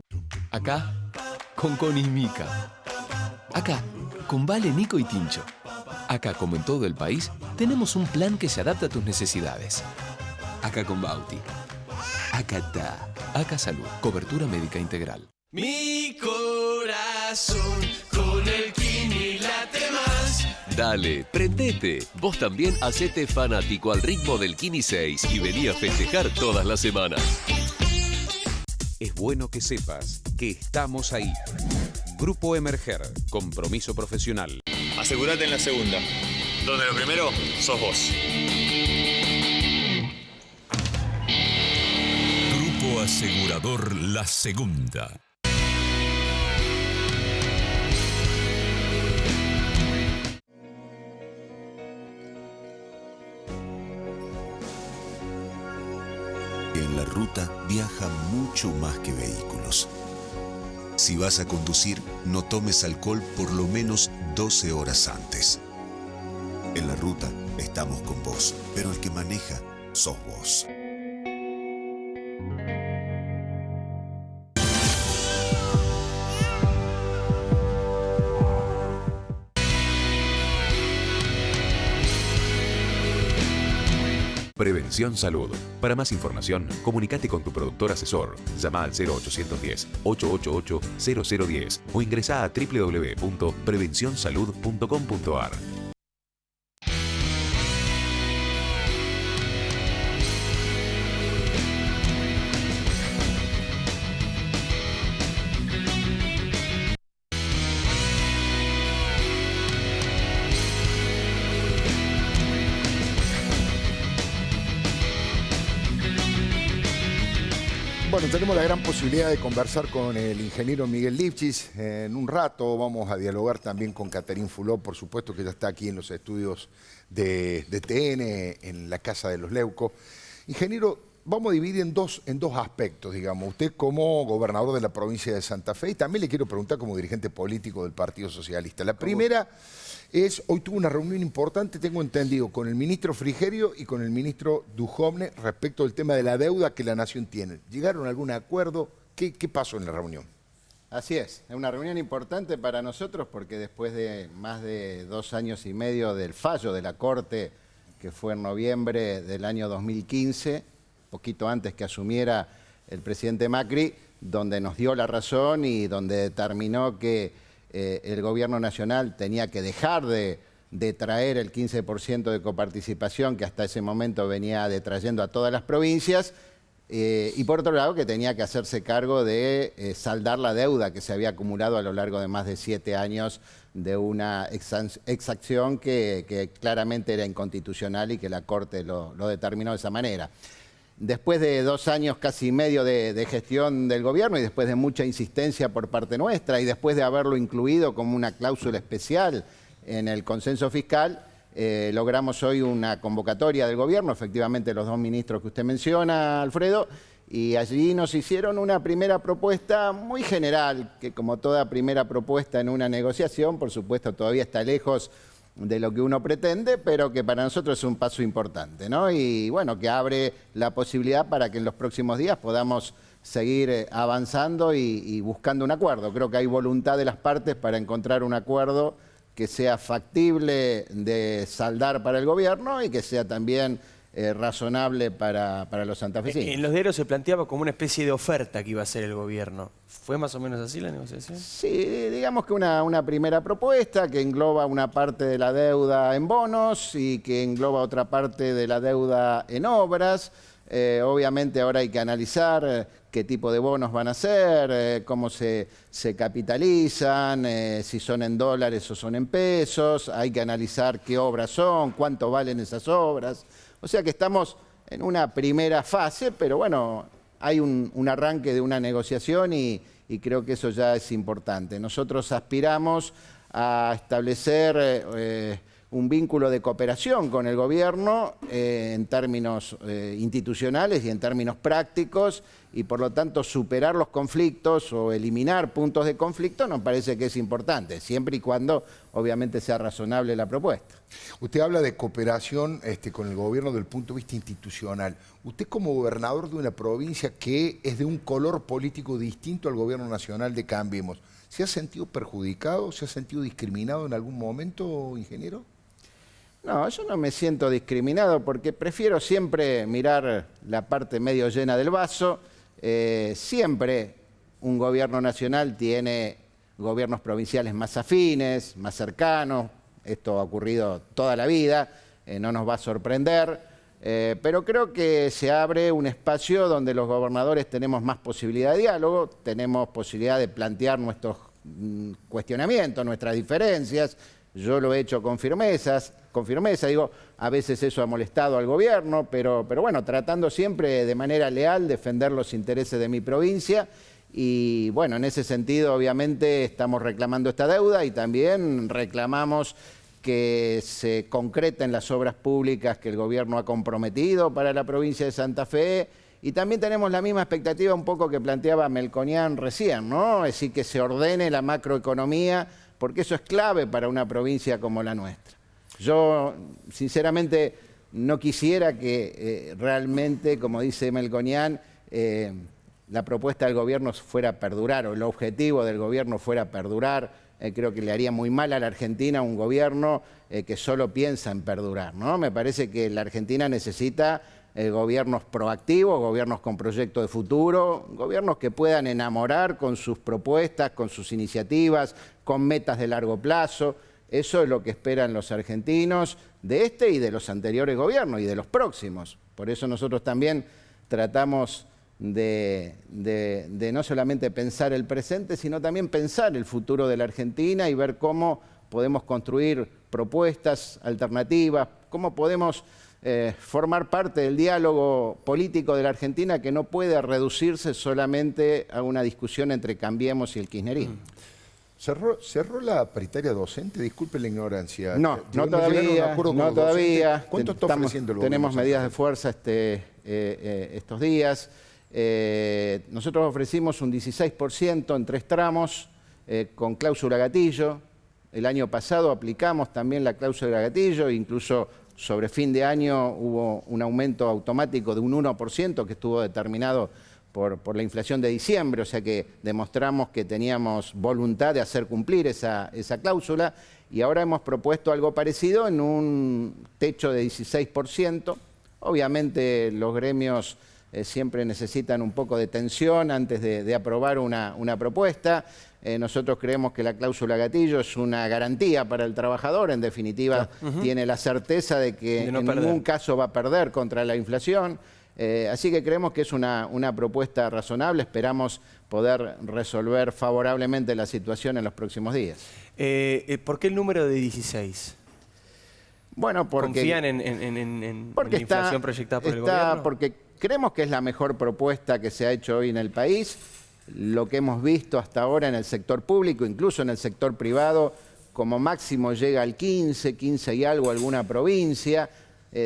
Acá, con Connie y Mica. Acá, con Vale, Nico y Tincho. Acá, como en todo el país, tenemos un plan que se adapta a tus necesidades. Acá con Bauti. Acá está. Acá Salud. Cobertura médica integral. Mi corazón con el Kini late más. Dale, prendete. Vos también hacete fanático al ritmo del Kini 6 y vení a festejar todas las semanas. Es bueno que sepas que estamos ahí. Grupo Emerger, compromiso profesional. Asegúrate en la segunda, donde lo primero sos vos. Grupo Asegurador La Segunda. En la ruta viaja mucho más que vehículos. Si vas a conducir, no tomes alcohol por lo menos 12 horas antes. En la ruta estamos con vos, pero el que maneja sos vos. Prevención Salud. Para más información, comunícate con tu productor asesor. Llama al 0810-888-0010 o ingresa a www.prevencionsalud.com.ar. Bueno, tenemos la gran posibilidad de conversar con el ingeniero Miguel Lifchis. En un rato vamos a dialogar también con Caterín Fulop, por supuesto, que ya está aquí en los estudios de TN, en la Casa de los Leucos. Ingeniero, vamos a dividir en dos aspectos, digamos. Usted como gobernador de la provincia de Santa Fe, y también le quiero preguntar como dirigente político del Partido Socialista. La primera es, hoy tuvo una reunión importante, tengo entendido, con el ministro Frigerio y con el ministro Duhovne respecto al tema de la deuda que la Nación tiene. ¿Llegaron a algún acuerdo? ¿Qué pasó en la reunión? Así es una reunión importante para nosotros porque después de más de 2 años y medio del fallo de la Corte, que fue en noviembre del año 2015, poquito antes que asumiera el presidente Macri, donde nos dio la razón y donde determinó que el gobierno nacional tenía que dejar de traer el 15% de coparticipación que hasta ese momento venía detrayendo a todas las provincias, y por otro lado que tenía que hacerse cargo de saldar la deuda que se había acumulado a lo largo de más de 7 años de una exacción que claramente era inconstitucional y que la Corte lo determinó de esa manera. Después de 2 años casi y medio de gestión del gobierno y después de mucha insistencia por parte nuestra y después de haberlo incluido como una cláusula especial en el consenso fiscal, logramos hoy una convocatoria del gobierno, efectivamente los 2 ministros que usted menciona, Alfredo, y allí nos hicieron una primera propuesta muy general, que como toda primera propuesta en una negociación, por supuesto todavía está lejos de lo que uno pretende, pero que para nosotros es un paso importante, ¿no? Y bueno, que abre la posibilidad para que en los próximos días podamos seguir avanzando y buscando un acuerdo. Creo que hay voluntad de las partes para encontrar un acuerdo que sea factible de saldar para el gobierno y que sea también razonable para los santafesinos. En los diarios se planteaba como una especie de oferta que iba a hacer el gobierno. ¿Fue más o menos así la negociación? Sí, digamos que una primera propuesta que engloba una parte de la deuda en bonos y que engloba otra parte de la deuda en obras. Obviamente ahora hay que analizar qué tipo de bonos van a ser, cómo se capitalizan, si son en dólares o son en pesos. Hay que analizar qué obras son, cuánto valen esas obras. O sea que estamos en una primera fase, pero bueno, hay un arranque de una negociación y creo que eso ya es importante. Nosotros aspiramos a establecer un vínculo de cooperación con el gobierno en términos institucionales y en términos prácticos y por lo tanto superar los conflictos o eliminar puntos de conflicto nos parece que es importante, siempre y cuando obviamente sea razonable la propuesta. Usted habla de cooperación con el gobierno desde el punto de vista institucional. Usted como gobernador de una provincia que es de un color político distinto al gobierno nacional de Cambiemos, ¿se ha sentido perjudicado, se ha sentido discriminado en algún momento, ingeniero? No, yo no me siento discriminado porque prefiero siempre mirar la parte medio llena del vaso. Siempre un gobierno nacional tiene gobiernos provinciales más afines, más cercanos. Esto ha ocurrido toda la vida, no nos va a sorprender. Pero creo que se abre un espacio donde los gobernadores tenemos más posibilidad de diálogo, tenemos posibilidad de plantear nuestros cuestionamientos, nuestras diferencias. Yo lo he hecho con firmeza, digo, a veces eso ha molestado al gobierno, pero bueno, tratando siempre de manera leal defender los intereses de mi provincia y bueno, en ese sentido obviamente estamos reclamando esta deuda y también reclamamos que se concreten las obras públicas que el gobierno ha comprometido para la provincia de Santa Fe y también tenemos la misma expectativa un poco que planteaba Melconian recién, ¿no? Es decir, que se ordene la macroeconomía porque eso es clave para una provincia como la nuestra. Yo, sinceramente, no quisiera que realmente, como dice Melconian, la propuesta del gobierno fuera a perdurar o el objetivo del gobierno fuera a perdurar. Creo que le haría muy mal a la Argentina un gobierno que solo piensa en perdurar, ¿no? Me parece que la Argentina necesita gobiernos proactivos, gobiernos con proyectos de futuro, gobiernos que puedan enamorar con sus propuestas, con sus iniciativas, con metas de largo plazo. Eso es lo que esperan los argentinos de este y de los anteriores gobiernos y de los próximos. Por eso nosotros también tratamos de no solamente pensar el presente, sino también pensar el futuro de la Argentina y ver cómo podemos construir propuestas alternativas, cómo podemos formar parte del diálogo político de la Argentina, que no puede reducirse solamente a una discusión entre Cambiemos y el kirchnerismo. ¿Cerró la paritaria docente? Disculpe la ignorancia. No todavía. ¿Cuánto está ofreciendo el gobierno? Tenemos medidas de fuerza estos días. Nosotros ofrecimos un 16% en 3 tramos con cláusula gatillo. El año pasado aplicamos también la cláusula gatillo, incluso sobre fin de año hubo un aumento automático de un 1% que estuvo determinado por la inflación de diciembre, o sea que demostramos que teníamos voluntad de hacer cumplir esa cláusula, y ahora hemos propuesto algo parecido en un techo de 16%. Obviamente los gremios siempre necesitan un poco de tensión antes de aprobar una propuesta. Nosotros creemos que la cláusula gatillo es una garantía para el trabajador, en definitiva tiene la certeza de que en ningún caso va a perder contra la inflación. Así que creemos que es una propuesta razonable, esperamos poder resolver favorablemente la situación en los próximos días. ¿Por qué el número de 16? Bueno, porque ¿confían en la inflación proyectada por el gobierno? Porque creemos que es la mejor propuesta que se ha hecho hoy en el país. Lo que hemos visto hasta ahora en el sector público, incluso en el sector privado, como máximo llega al 15 y algo alguna provincia.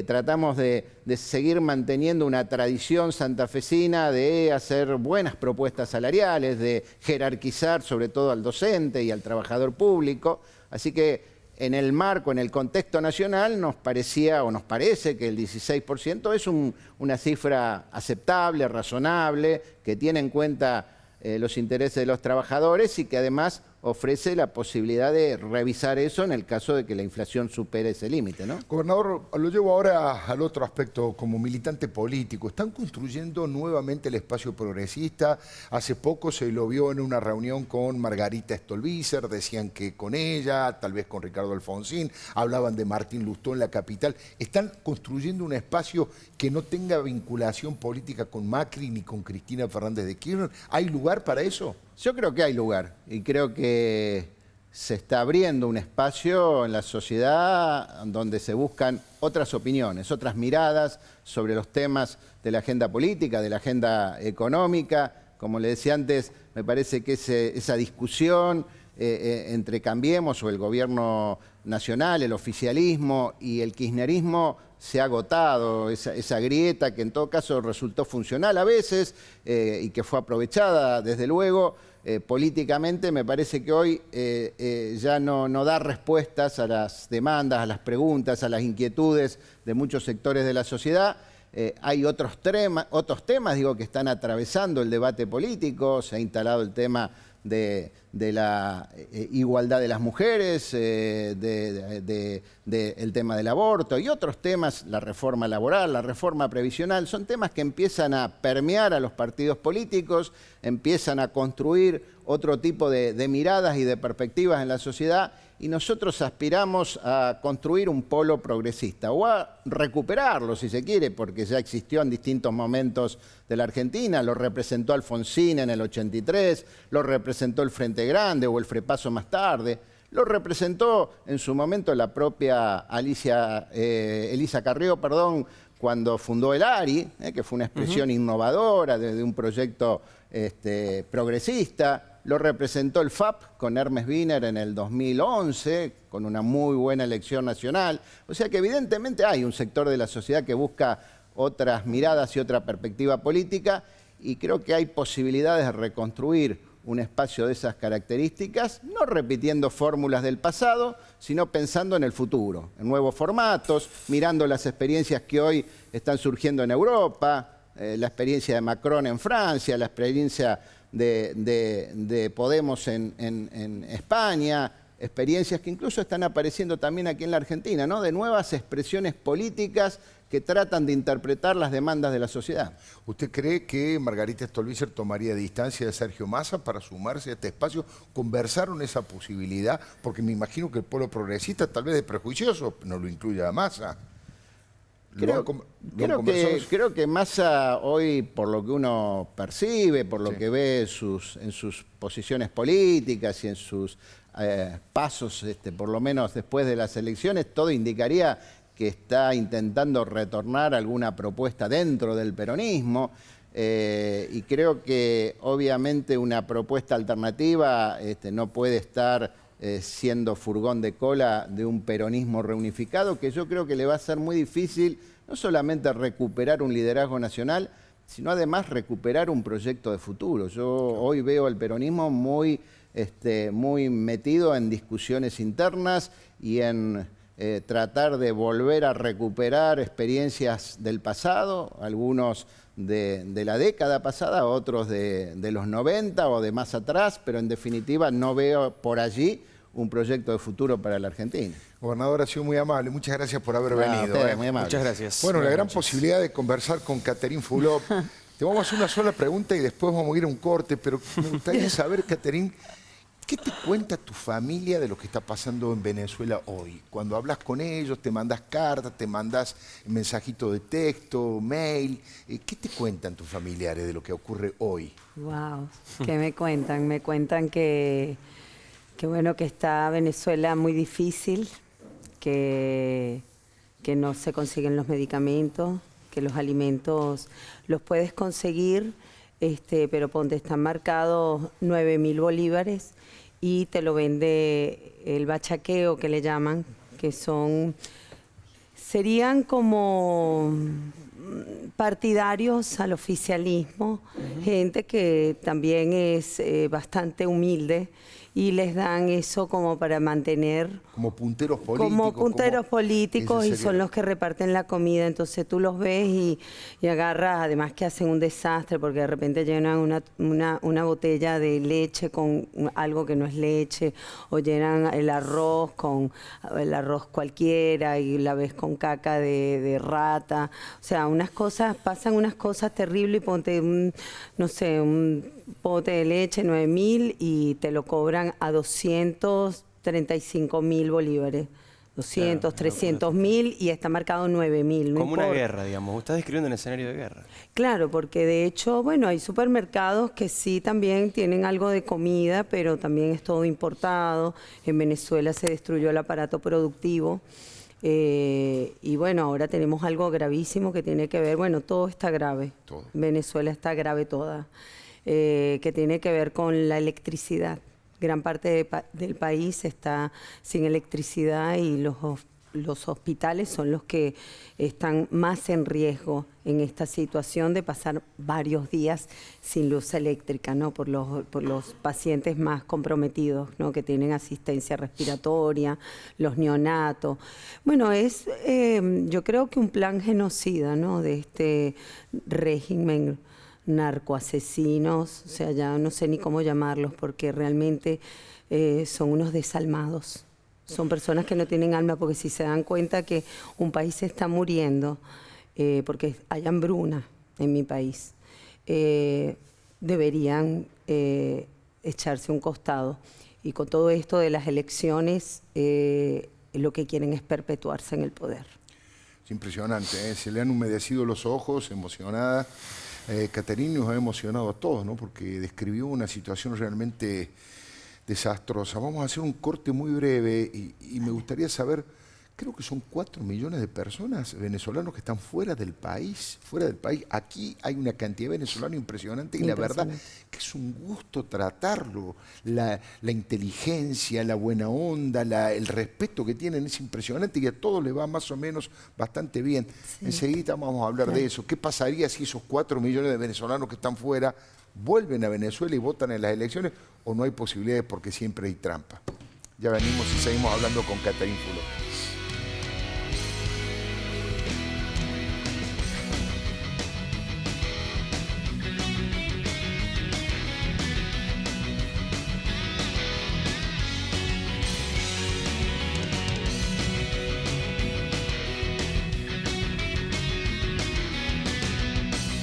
Tratamos de seguir manteniendo una tradición santafesina de hacer buenas propuestas salariales, de jerarquizar sobre todo al docente y al trabajador público. Así que en el marco, en el contexto nacional, nos parecía o nos parece que el 16% es una cifra aceptable, razonable, que tiene en cuenta los intereses de los trabajadores y que además ofrece la posibilidad de revisar eso en el caso de que la inflación supere ese límite, ¿no? Gobernador, lo llevo ahora al otro aspecto como militante político. Están construyendo nuevamente el espacio progresista. Hace poco se lo vio en una reunión con Margarita Stolbizer, decían que con ella, tal vez con Ricardo Alfonsín, hablaban de Martín Lustó en la capital. ¿Están construyendo un espacio que no tenga vinculación política con Macri ni con Cristina Fernández de Kirchner? ¿Hay lugar para eso? Yo creo que hay lugar y creo que se está abriendo un espacio en la sociedad donde se buscan otras opiniones, otras miradas sobre los temas de la agenda política, de la agenda económica. Como le decía antes, me parece que esa discusión entre Cambiemos o el gobierno nacional, el oficialismo y el kirchnerismo se ha agotado, esa grieta que en todo caso resultó funcional a veces y que fue aprovechada desde luego políticamente. Me parece que hoy ya no da respuestas a las demandas, a las preguntas, a las inquietudes de muchos sectores de la sociedad. Hay otros temas que están atravesando el debate político. Se ha instalado el tema de la igualdad de las mujeres, el tema del aborto y otros temas, la reforma laboral, la reforma previsional, son temas que empiezan a permear a los partidos políticos, empiezan a construir otro tipo de miradas y de perspectivas en la sociedad, y nosotros aspiramos a construir un polo progresista o a recuperarlo, si se quiere, porque ya existió en distintos momentos de la Argentina. Lo representó Alfonsín en el 83, lo representó el Frente Grande o el Frepaso más tarde, lo representó en su momento la propia Elisa Carrió, cuando fundó el ARI, que fue una expresión innovadora de un proyecto progresista. Lo representó el FAP con Hermes Wiener en el 2011, con una muy buena elección nacional. O sea que evidentemente hay un sector de la sociedad que busca otras miradas y otra perspectiva política, y creo que hay posibilidades de reconstruir un espacio de esas características, no repitiendo fórmulas del pasado, sino pensando en el futuro, en nuevos formatos, mirando las experiencias que hoy están surgiendo en Europa, la experiencia de Macron en Francia, la experiencia de Podemos en España, experiencias que incluso están apareciendo también aquí en la Argentina, ¿no? De nuevas expresiones políticas que tratan de interpretar las demandas de la sociedad. ¿Usted cree que Margarita Stolbizer tomaría distancia de Sergio Massa para sumarse a este espacio? ¿Conversaron esa posibilidad? Porque me imagino que el pueblo progresista, tal vez de prejuicioso, no lo incluya a Massa. Creo que Massa hoy, por lo que uno percibe, por lo que ve en sus posiciones políticas y en sus pasos, por lo menos después de las elecciones, todo indicaría que está intentando retornar alguna propuesta dentro del peronismo. Y creo que obviamente una propuesta alternativa no puede estar siendo furgón de cola de un peronismo reunificado, que yo creo que le va a ser muy difícil no solamente recuperar un liderazgo nacional, sino además recuperar un proyecto de futuro. Yo hoy veo al peronismo muy metido en discusiones internas y en tratar de volver a recuperar experiencias del pasado, algunos de la década pasada, otros de los 90 o de más atrás, pero en definitiva no veo por allí un proyecto de futuro para la Argentina. Gobernador, ha sido muy amable. Muchas gracias por haber venido. Muy amable. Muchas gracias. Bueno, la Buenas gran noches. posibilidad de conversar con Catherine Fulop. Te vamos a hacer una sola pregunta y después vamos a ir a un corte, pero me gustaría saber, Catherine, ¿qué te cuenta tu familia de lo que está pasando en Venezuela hoy? Cuando hablas con ellos, te mandas cartas, te mandas mensajito de texto, mail. ¿Qué te cuentan tus familiares de lo que ocurre hoy? Wow, ¿qué me cuentan? Me cuentan que bueno, que está Venezuela muy difícil, que no se consiguen los medicamentos, que los alimentos los puedes conseguir, pero ponte, están marcados 9.000 bolívares y te lo vende el bachaqueo, que le llaman, que serían como partidarios al oficialismo, gente que también es bastante humilde, y les dan eso como para mantener... Como punteros políticos. Como punteros políticos, y son los que reparten la comida. Entonces tú los ves y agarras, además que hacen un desastre, porque de repente llenan una botella de leche con algo que no es leche, o llenan el arroz con el arroz cualquiera y la ves con caca de rata. O sea, pasan unas cosas terribles, y ponte un pote de leche, 9.000, y te lo cobran a 235.000 bolívares. 200, 300.000, y está marcado 9.000. Como una guerra, digamos. Estás describiendo un escenario de guerra. Claro, porque de hecho, bueno, hay supermercados que sí también tienen algo de comida, pero también es todo importado. En Venezuela se destruyó el aparato productivo. Y bueno, ahora tenemos algo gravísimo que tiene que ver, bueno, todo está grave. Todo. Venezuela está grave toda. Que tiene que ver con la electricidad. Gran parte del país está sin electricidad, y los hospitales son los que están más en riesgo en esta situación de pasar varios días sin luz eléctrica, ¿no? Por los pacientes más comprometidos, ¿no? Que tienen asistencia respiratoria, los neonatos. Bueno, yo creo que un plan genocida, ¿no? De este régimen narcoasesinos, o sea, ya no sé ni cómo llamarlos, porque realmente son unos desalmados. Son personas que no tienen alma, porque si se dan cuenta que un país se está muriendo, porque hay hambruna en mi país, deberían echarse a un costado. Y con todo esto de las elecciones, lo que quieren es perpetuarse en el poder. Es impresionante, ¿eh? Se le han humedecido los ojos, emocionada. Catherine nos ha emocionado a todos, ¿no? Porque describió una situación realmente desastrosa. Vamos a hacer un corte muy breve y me gustaría saber, creo que son 4 millones de personas venezolanos que están fuera del país. Aquí hay una cantidad de venezolanos impresionante, y la verdad que es un gusto tratarlo. La inteligencia, la buena onda, el respeto que tienen es impresionante, y a todos les va más o menos bastante bien. Sí. Enseguida vamos a hablar de eso. ¿Qué pasaría si esos 4 millones de venezolanos que están fuera vuelven a Venezuela y votan en las elecciones, o no hay posibilidades porque siempre hay trampa? Ya venimos y seguimos hablando con Catherine Fulop.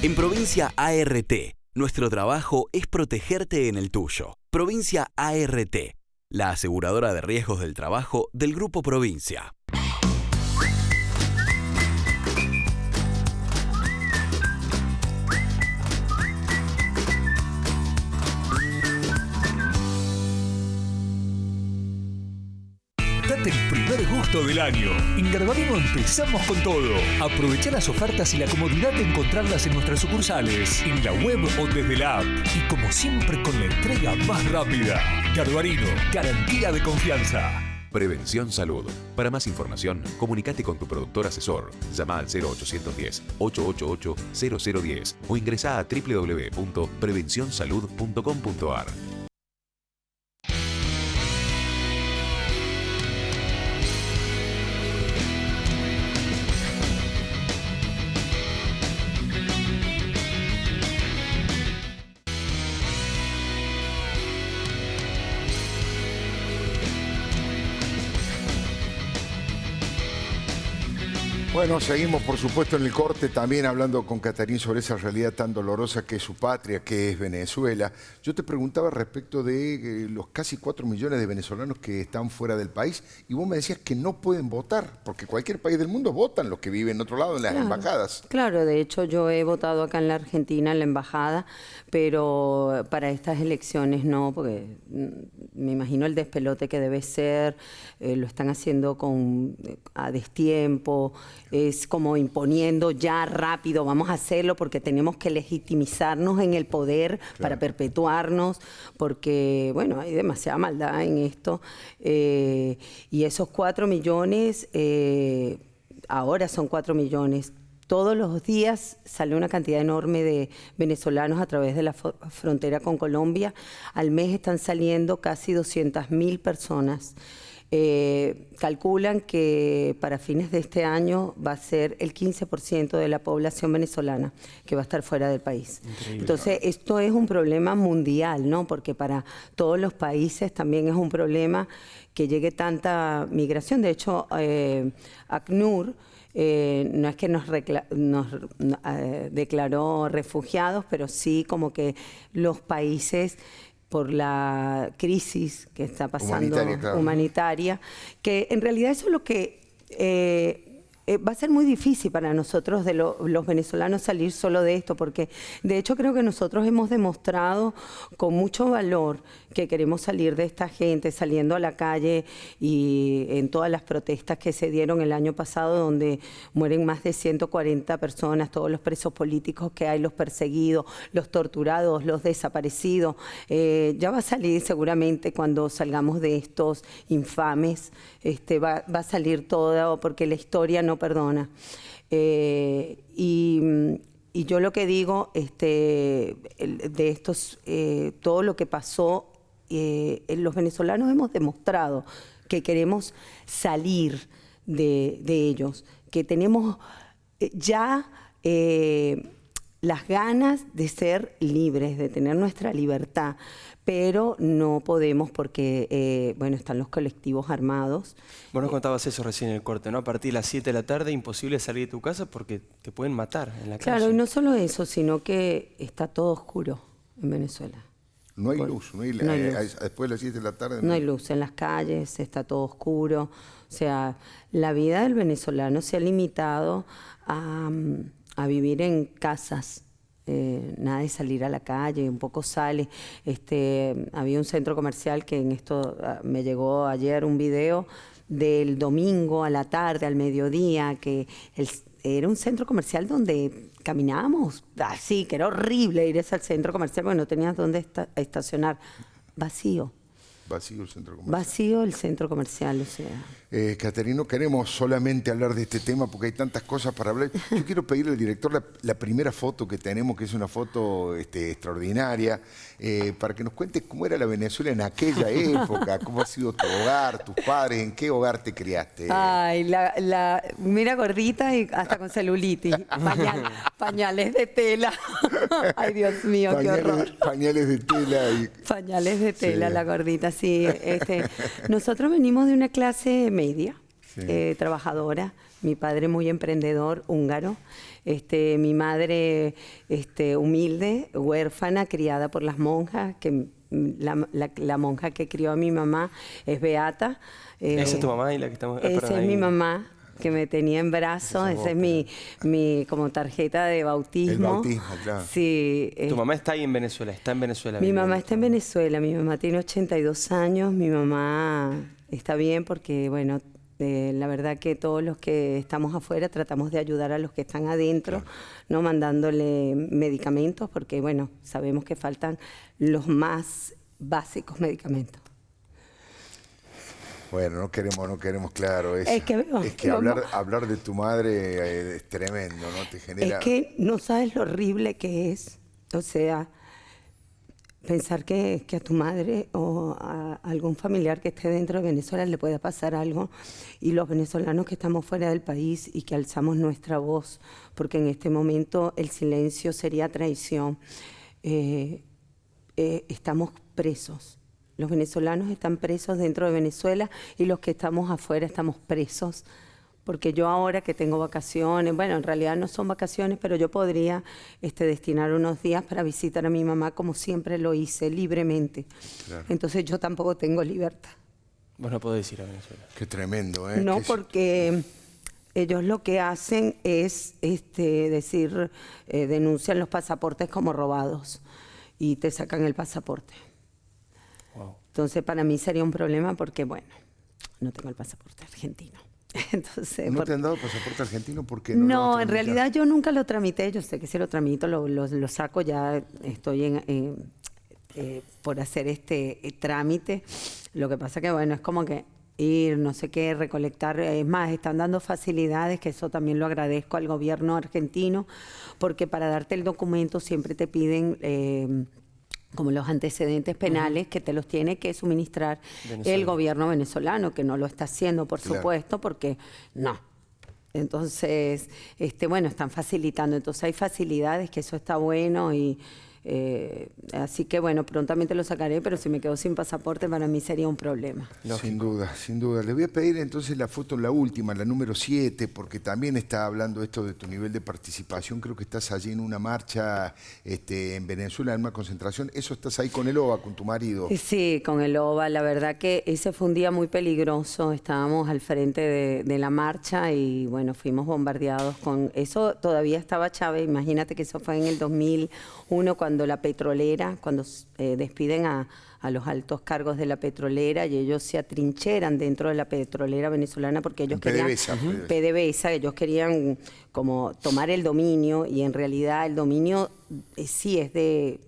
En Provincia ART, nuestro trabajo es protegerte en el tuyo. Provincia ART, la aseguradora de riesgos del trabajo del Grupo Provincia. Date el primer gusto del año. En Garbarino empezamos con todo. Aprovecha las ofertas y la comodidad de encontrarlas en nuestras sucursales, en la web o desde la app. Y como siempre, con la entrega más rápida. Garbarino, garantía de confianza. Prevención Salud. Para más información, comunícate con tu productor asesor. Llama al 0810-888-0010 o ingresa a www.prevencionsalud.com.ar. Bueno, seguimos por supuesto en el corte también hablando con Catarín sobre esa realidad tan dolorosa que es su patria, que es Venezuela. Yo te preguntaba respecto de los casi 4 millones de venezolanos que están fuera del país y vos me decías que no pueden votar, porque cualquier país del mundo votan los que viven en otro lado, en las embajadas. Claro, de hecho yo he votado acá en la Argentina, en la embajada, pero para estas elecciones no, porque me imagino el despelote que debe ser, lo están haciendo a destiempo, es como imponiendo ya rápido, vamos a hacerlo porque tenemos que legitimizarnos en el poder para perpetuarnos, porque bueno, hay demasiada maldad en esto. Y esos 4 millones, ahora son 4 millones. Todos los días sale una cantidad enorme de venezolanos a través de la frontera con Colombia. Al mes están saliendo casi 200.000 personas. Calculan que para fines de este año va a ser el 15% de la población venezolana que va a estar fuera del país. Increíble. Entonces, esto es un problema mundial, ¿no? Porque para todos los países también es un problema que llegue tanta migración. De hecho, ACNUR no es que nos declaró refugiados, pero sí como que los países, por la crisis que está pasando humanitaria, que en realidad eso es lo que va a ser muy difícil para nosotros, los venezolanos, salir solo de esto, porque de hecho creo que nosotros hemos demostrado con mucho valor que queremos salir de esta gente, saliendo a la calle y en todas las protestas que se dieron el año pasado, donde mueren más de 140 personas, todos los presos políticos que hay, los perseguidos, los torturados, los desaparecidos. Ya va a salir seguramente cuando salgamos de estos infames, va a salir todo, porque la historia no perdona. Y yo lo que digo, de estos, todo lo que pasó, los venezolanos hemos demostrado que queremos salir de ellos, que tenemos ya las ganas de ser libres, de tener nuestra libertad, pero no podemos porque, bueno, están los colectivos armados. Vos nos contabas eso recién en el corte, ¿no? A partir de las 7 de la tarde, imposible salir de tu casa porque te pueden matar en la calle. Claro, y no solo eso, sino que está todo oscuro en Venezuela. No hay luz, no hay luz. Después de las 7 de la tarde. No hay luz en las calles, está todo oscuro. O sea, la vida del venezolano se ha limitado a vivir en casas. Nada de salir a la calle, un poco sale. Había un centro comercial que en esto me llegó ayer un video del domingo a la tarde, al mediodía, que era un centro comercial donde caminábamos así, que era horrible ir al centro comercial porque no tenías dónde estacionar. Vacío. Vacío el centro comercial. Vacío el centro comercial, o sea. Catarín, no queremos solamente hablar de este tema porque hay tantas cosas para hablar. Yo quiero pedirle al director la primera foto que tenemos, que es una foto extraordinaria, para que nos cuentes cómo era la Venezuela en aquella época, cómo ha sido tu hogar, tus padres, en qué hogar te criaste. Ay, mira, gordita y hasta con celulitis, pañales de tela. Ay, Dios mío, qué horror. Pañales de tela. Pañales de tela, sí. La gordita, sí. Nosotros venimos de una clase media, trabajadora. Mi padre muy emprendedor, húngaro. Mi madre humilde, huérfana, criada por las monjas, que la monja que crió a mi mamá es Beata. ¿Esa es tu mamá y la que estamos? Esa es mi mamá, que me tenía en brazos. Esa es mi como tarjeta de bautismo. El bautismo, claro. Sí. ¿Tu mamá está ahí en Venezuela? ¿Está en Venezuela? Mi mamá está en Venezuela. Mi mamá tiene 82 años. Mi mamá está bien porque, bueno, la verdad que todos los que estamos afuera tratamos de ayudar a los que están adentro, ¿no? Mandándole medicamentos porque, bueno, sabemos que faltan los más básicos medicamentos. Bueno, no queremos, claro, eso. Es que hablar de tu madre es tremendo, ¿no? Te genera... Es que no sabes lo horrible que es, o sea, pensar que a tu madre o a algún familiar que esté dentro de Venezuela le pueda pasar algo, y los venezolanos que estamos fuera del país y que alzamos nuestra voz, porque en este momento el silencio sería traición, estamos presos. Los venezolanos están presos dentro de Venezuela y los que estamos afuera estamos presos. Porque yo ahora que tengo vacaciones, bueno, en realidad no son vacaciones, pero yo podría destinar unos días para visitar a mi mamá como siempre lo hice, libremente. Claro. Entonces yo tampoco tengo libertad. Vos no podés ir a Venezuela. Qué tremendo, ¿eh? No, porque ellos lo que hacen es decir, denuncian los pasaportes como robados y te sacan el pasaporte. Wow. Entonces para mí sería un problema porque, bueno, no tengo el pasaporte argentino. Entonces, ¿No te han dado pasaporte argentino? Porque no, en realidad yo nunca lo tramité. Yo sé que si lo tramito lo saco, ya estoy por hacer este trámite. Lo que pasa que, bueno, es como que ir, no sé qué, recolectar. Es más, están dando facilidades, que eso también lo agradezco al gobierno argentino, porque para darte el documento siempre te piden... como los antecedentes penales que te los tiene que suministrar el gobierno venezolano, que no lo está haciendo, por supuesto, porque no. Entonces, bueno, están facilitando. Entonces hay facilidades, que eso está bueno y... así que bueno, prontamente lo sacaré, pero si me quedo sin pasaporte para mí sería un problema. Sin duda, sin duda. Le voy a pedir entonces la foto, la última, la número 7, porque también está hablando esto de tu nivel de participación. Creo que estás allí en una marcha en Venezuela, en una concentración. ¿Eso estás ahí con el OVA, con tu marido? Sí, con el OVA. La verdad que ese fue un día muy peligroso. Estábamos al frente de la marcha y bueno, fuimos bombardeados con... Eso todavía estaba Chávez. Imagínate que eso fue en el 2001, cuando la petrolera, cuando despiden a los altos cargos de la petrolera y ellos se atrincheran dentro de la petrolera venezolana porque ellos querían... PDVSA, ellos querían como tomar el dominio y en realidad el dominio sí es del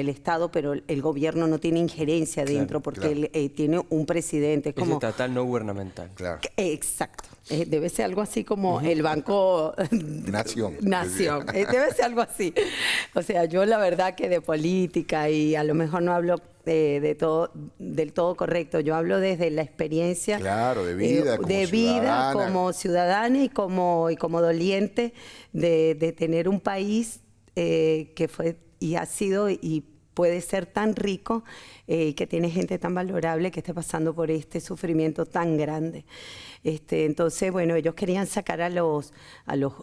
Estado, pero el gobierno no tiene injerencia dentro porque él tiene un presidente. Es como estatal, no gubernamental. Claro. Exacto. Debe ser algo así como el Banco Nación. Debe ser algo así. O sea, yo la verdad que de política y a lo mejor no hablo del todo correcto. Yo hablo desde la experiencia de vida, como ciudadana y como doliente de tener un país que fue y ha sido y puede ser tan rico que tiene gente tan valorable que esté pasando por este sufrimiento tan grande. Entonces, bueno, ellos querían sacar a los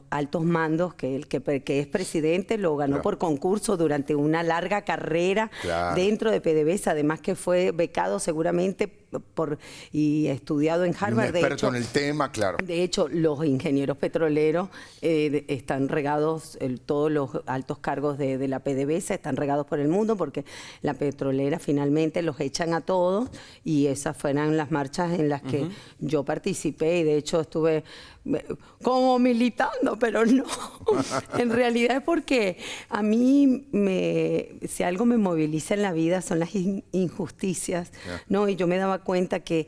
altos mandos, que el que es presidente lo ganó por concurso durante una larga carrera dentro de PDVSA, además que fue becado seguramente y estudiado en Harvard. Un experto en el tema, claro. De hecho, los ingenieros petroleros están regados, todos los altos cargos de la PDVSA están regados por el mundo porque la petrolera finalmente los echan a todos y esas fueron las marchas en las que yo participé y de hecho estuve como militando, pero no. En realidad es porque a mí, si algo me moviliza en la vida son las injusticias, ¿no? Y yo me daba cuenta que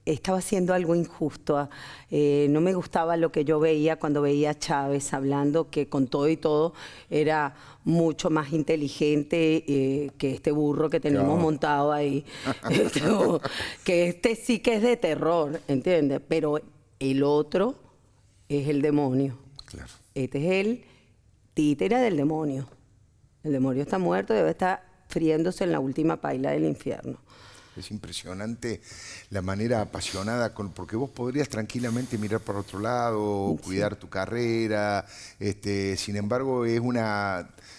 estaba haciendo algo injusto. No me gustaba lo que yo veía cuando veía a Chávez hablando que con todo y todo era mucho más inteligente que este burro que tenemos montado ahí. Que sí que es de terror, ¿entiendes? Pero el otro es el demonio. Claro. Este es el títere del demonio. El demonio está muerto, debe estar friéndose en la última paila del infierno. Es impresionante la manera apasionada, porque vos podrías tranquilamente mirar por otro lado, cuidar tu carrera, sin embargo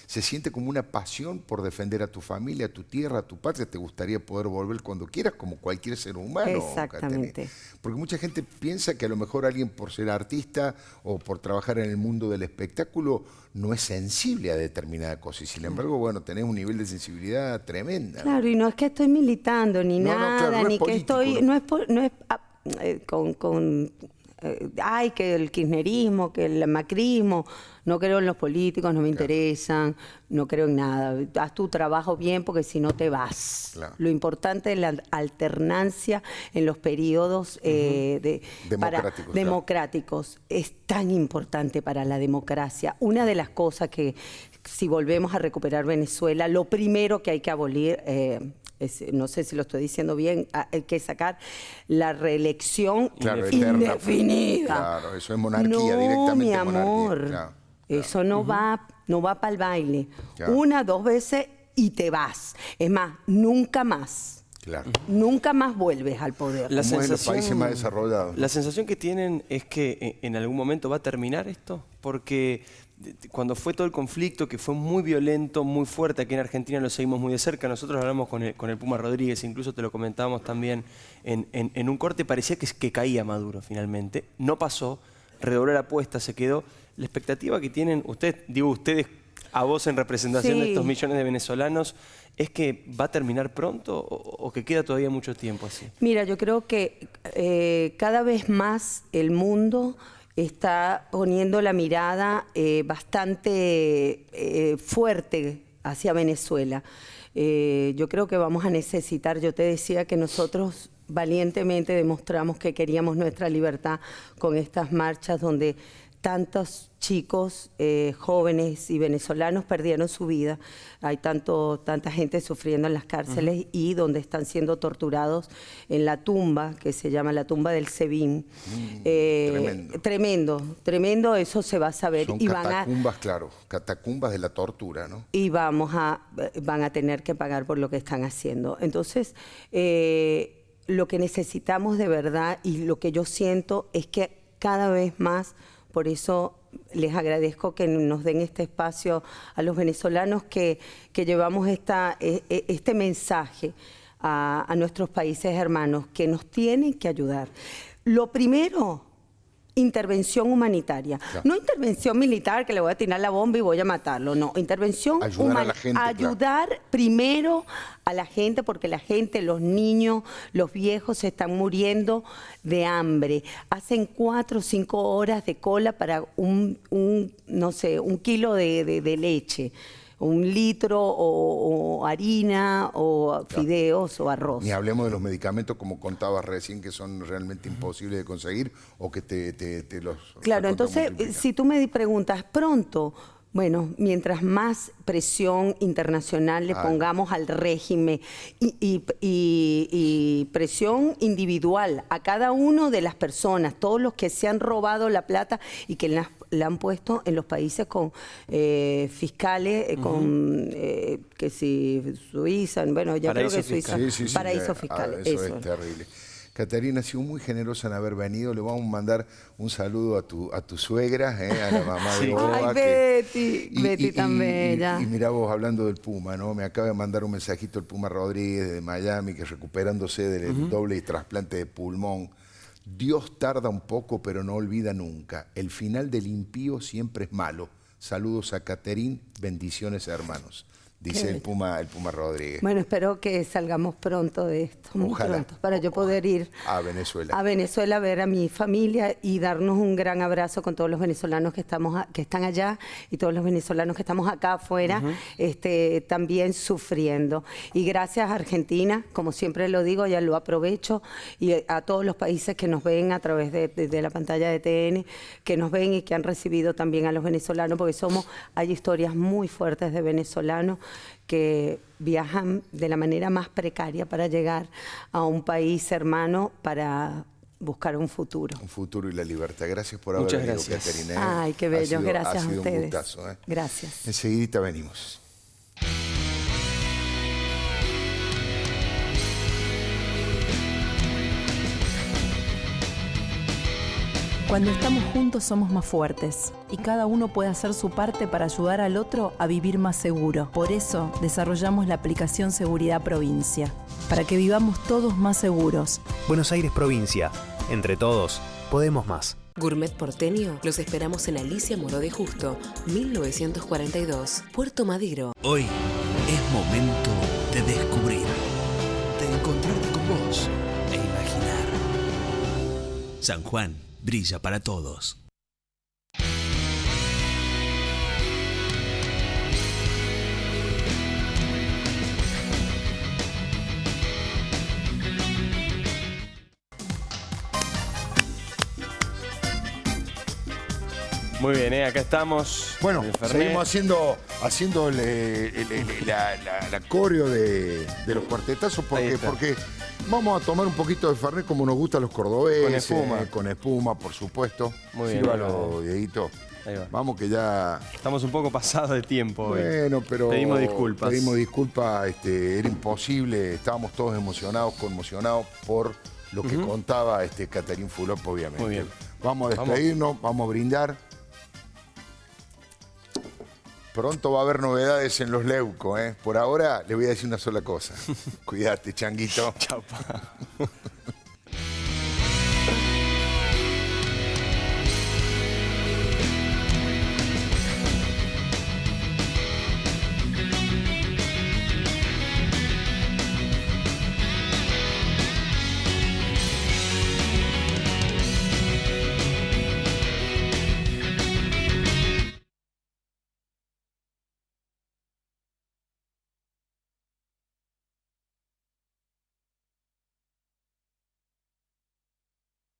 se siente como una pasión por defender a tu familia, a tu tierra, a tu patria. Te gustaría poder volver cuando quieras, como cualquier ser humano. Exactamente. Porque mucha gente piensa que a lo mejor alguien por ser artista o por trabajar en el mundo del espectáculo no es sensible a determinada cosa. Y sin embargo, bueno, tenés un nivel de sensibilidad tremenda. Claro, y no es que estoy militando ni No, nada, claro, no es ni que político, estoy, no es ay, que el kirchnerismo, que el macrismo, no creo en los políticos, no me interesan, no creo en nada. Haz tu trabajo bien porque si no te vas. Claro. Lo importante es la alternancia en los periodos democráticos. Es tan importante para la democracia. Una de las cosas que, si volvemos a recuperar Venezuela, lo primero que hay que abolir, no sé si lo estoy diciendo bien, hay que sacar la reelección indefinida. Claro, eso es monarquía, no, directamente mi amor, monarquía. Claro, eso no va para el baile. Claro. 1, 2 veces y te vas. Es más, nunca más. Claro. Nunca más vuelves al poder. Como en los países más desarrollados. La sensación que tienen es que en algún momento va a terminar esto, porque cuando fue todo el conflicto, que fue muy violento, muy fuerte, aquí en Argentina lo seguimos muy de cerca, nosotros hablamos con el Puma Rodríguez, incluso te lo comentábamos también en un corte, parecía que caía Maduro finalmente, no pasó, redobló la apuesta, se quedó. La expectativa que tienen ustedes a vos en representación de estos millones de venezolanos, ¿es que va a terminar pronto o que queda todavía mucho tiempo así? Mira, yo creo que cada vez más el mundo está poniendo la mirada bastante fuerte hacia Venezuela. Yo creo que vamos a necesitar, yo te decía que nosotros valientemente demostramos que queríamos nuestra libertad con estas marchas donde tantos chicos, jóvenes y venezolanos perdieron su vida. Hay tanta gente sufriendo en las cárceles y donde están siendo torturados en la tumba, que se llama la tumba del SEBIN. Tremendo, eso se va a saber. Son catacumbas, claro, catacumbas de la tortura, ¿no? Y van a tener que pagar por lo que están haciendo. Entonces, lo que necesitamos de verdad y lo que yo siento es que cada vez más. Por eso les agradezco que nos den este espacio a los venezolanos que llevamos este mensaje a nuestros países hermanos, que nos tienen que ayudar. Lo primero, intervención humanitaria. Claro. No intervención militar, que le voy a tirar la bomba y voy a matarlo. No, intervención humanitaria. Ayudar primero a la gente, porque la gente, los niños, los viejos se están muriendo de hambre. Hacen 4 o 5 horas de cola para un kilo de leche. 1 litro o harina o fideos o arroz. Ni hablemos de los medicamentos, como contabas recién, que son realmente imposibles de conseguir o que te los... Claro, entonces, si tú me preguntas pronto, bueno, mientras más presión internacional le pongamos al régimen y presión individual a cada uno de las personas, todos los que se han robado la plata y que la han puesto en los países con fiscales, que si Suiza, bueno, ya creo que Suiza, paraísos fiscales. Eso es terrible. Caterina, ha sido muy generosa en haber venido. Le vamos a mandar un saludo a tu suegra, a la mamá de Boba. Ay, Betty tan bella. Y mirá vos, hablando del Puma, ¿no? Me acaba de mandar un mensajito el Puma Rodríguez de Miami, que recuperándose del doble trasplante de pulmón. Dios tarda un poco, pero no olvida nunca. El final del impío siempre es malo. Saludos a Caterín, bendiciones hermanos. Dice el Puma Rodríguez. Bueno, espero que salgamos pronto de esto, muy pronto, para yo poder ir a Venezuela. A Venezuela a ver a mi familia y darnos un gran abrazo con todos los venezolanos que están allá y todos los venezolanos que estamos acá afuera, también sufriendo. Y gracias a Argentina, como siempre lo digo, ya lo aprovecho, y a todos los países que nos ven a través de la pantalla de TN, que nos ven y que han recibido también a los venezolanos, porque hay historias muy fuertes de venezolanos que viajan de la manera más precaria para llegar a un país hermano para buscar un futuro. Un futuro y la libertad. Gracias por haber venido, Caterina. Ay, qué bello. Gracias a ustedes. Un gustazo, Gracias. Enseguidita venimos. Cuando estamos juntos somos más fuertes y cada uno puede hacer su parte para ayudar al otro a vivir más seguro. Por eso desarrollamos la aplicación Seguridad Provincia, para que vivamos todos más seguros. Buenos Aires Provincia. Entre todos, podemos más. Gourmet Porteño, los esperamos en Alicia Moró de Justo, 1942, Puerto Madero. Hoy es momento de descubrir, de encontrar San Juan brilla para todos. Muy bien, acá estamos. Bueno, el Fernet. seguimos haciendo la coreo de los cuartetazos porque vamos a tomar un poquito de Fernet como nos gusta a los cordobeses. Con espuma. Con espuma, por supuesto. Muy bien. Sírvalo, Dieguito. Ahí va. Vamos que ya... Estamos un poco pasados de tiempo hoy. Bueno, pero... Pedimos disculpas. Pedimos disculpas, era imposible. Estábamos todos emocionados, conmocionados por lo que contaba Catarín Fulop, obviamente. Muy bien. Vamos a despedirnos, vamos a brindar. Pronto va a haber novedades en los Leuco, ¿eh? Por ahora le voy a decir una sola cosa. Cuídate, changuito. Chau, pa.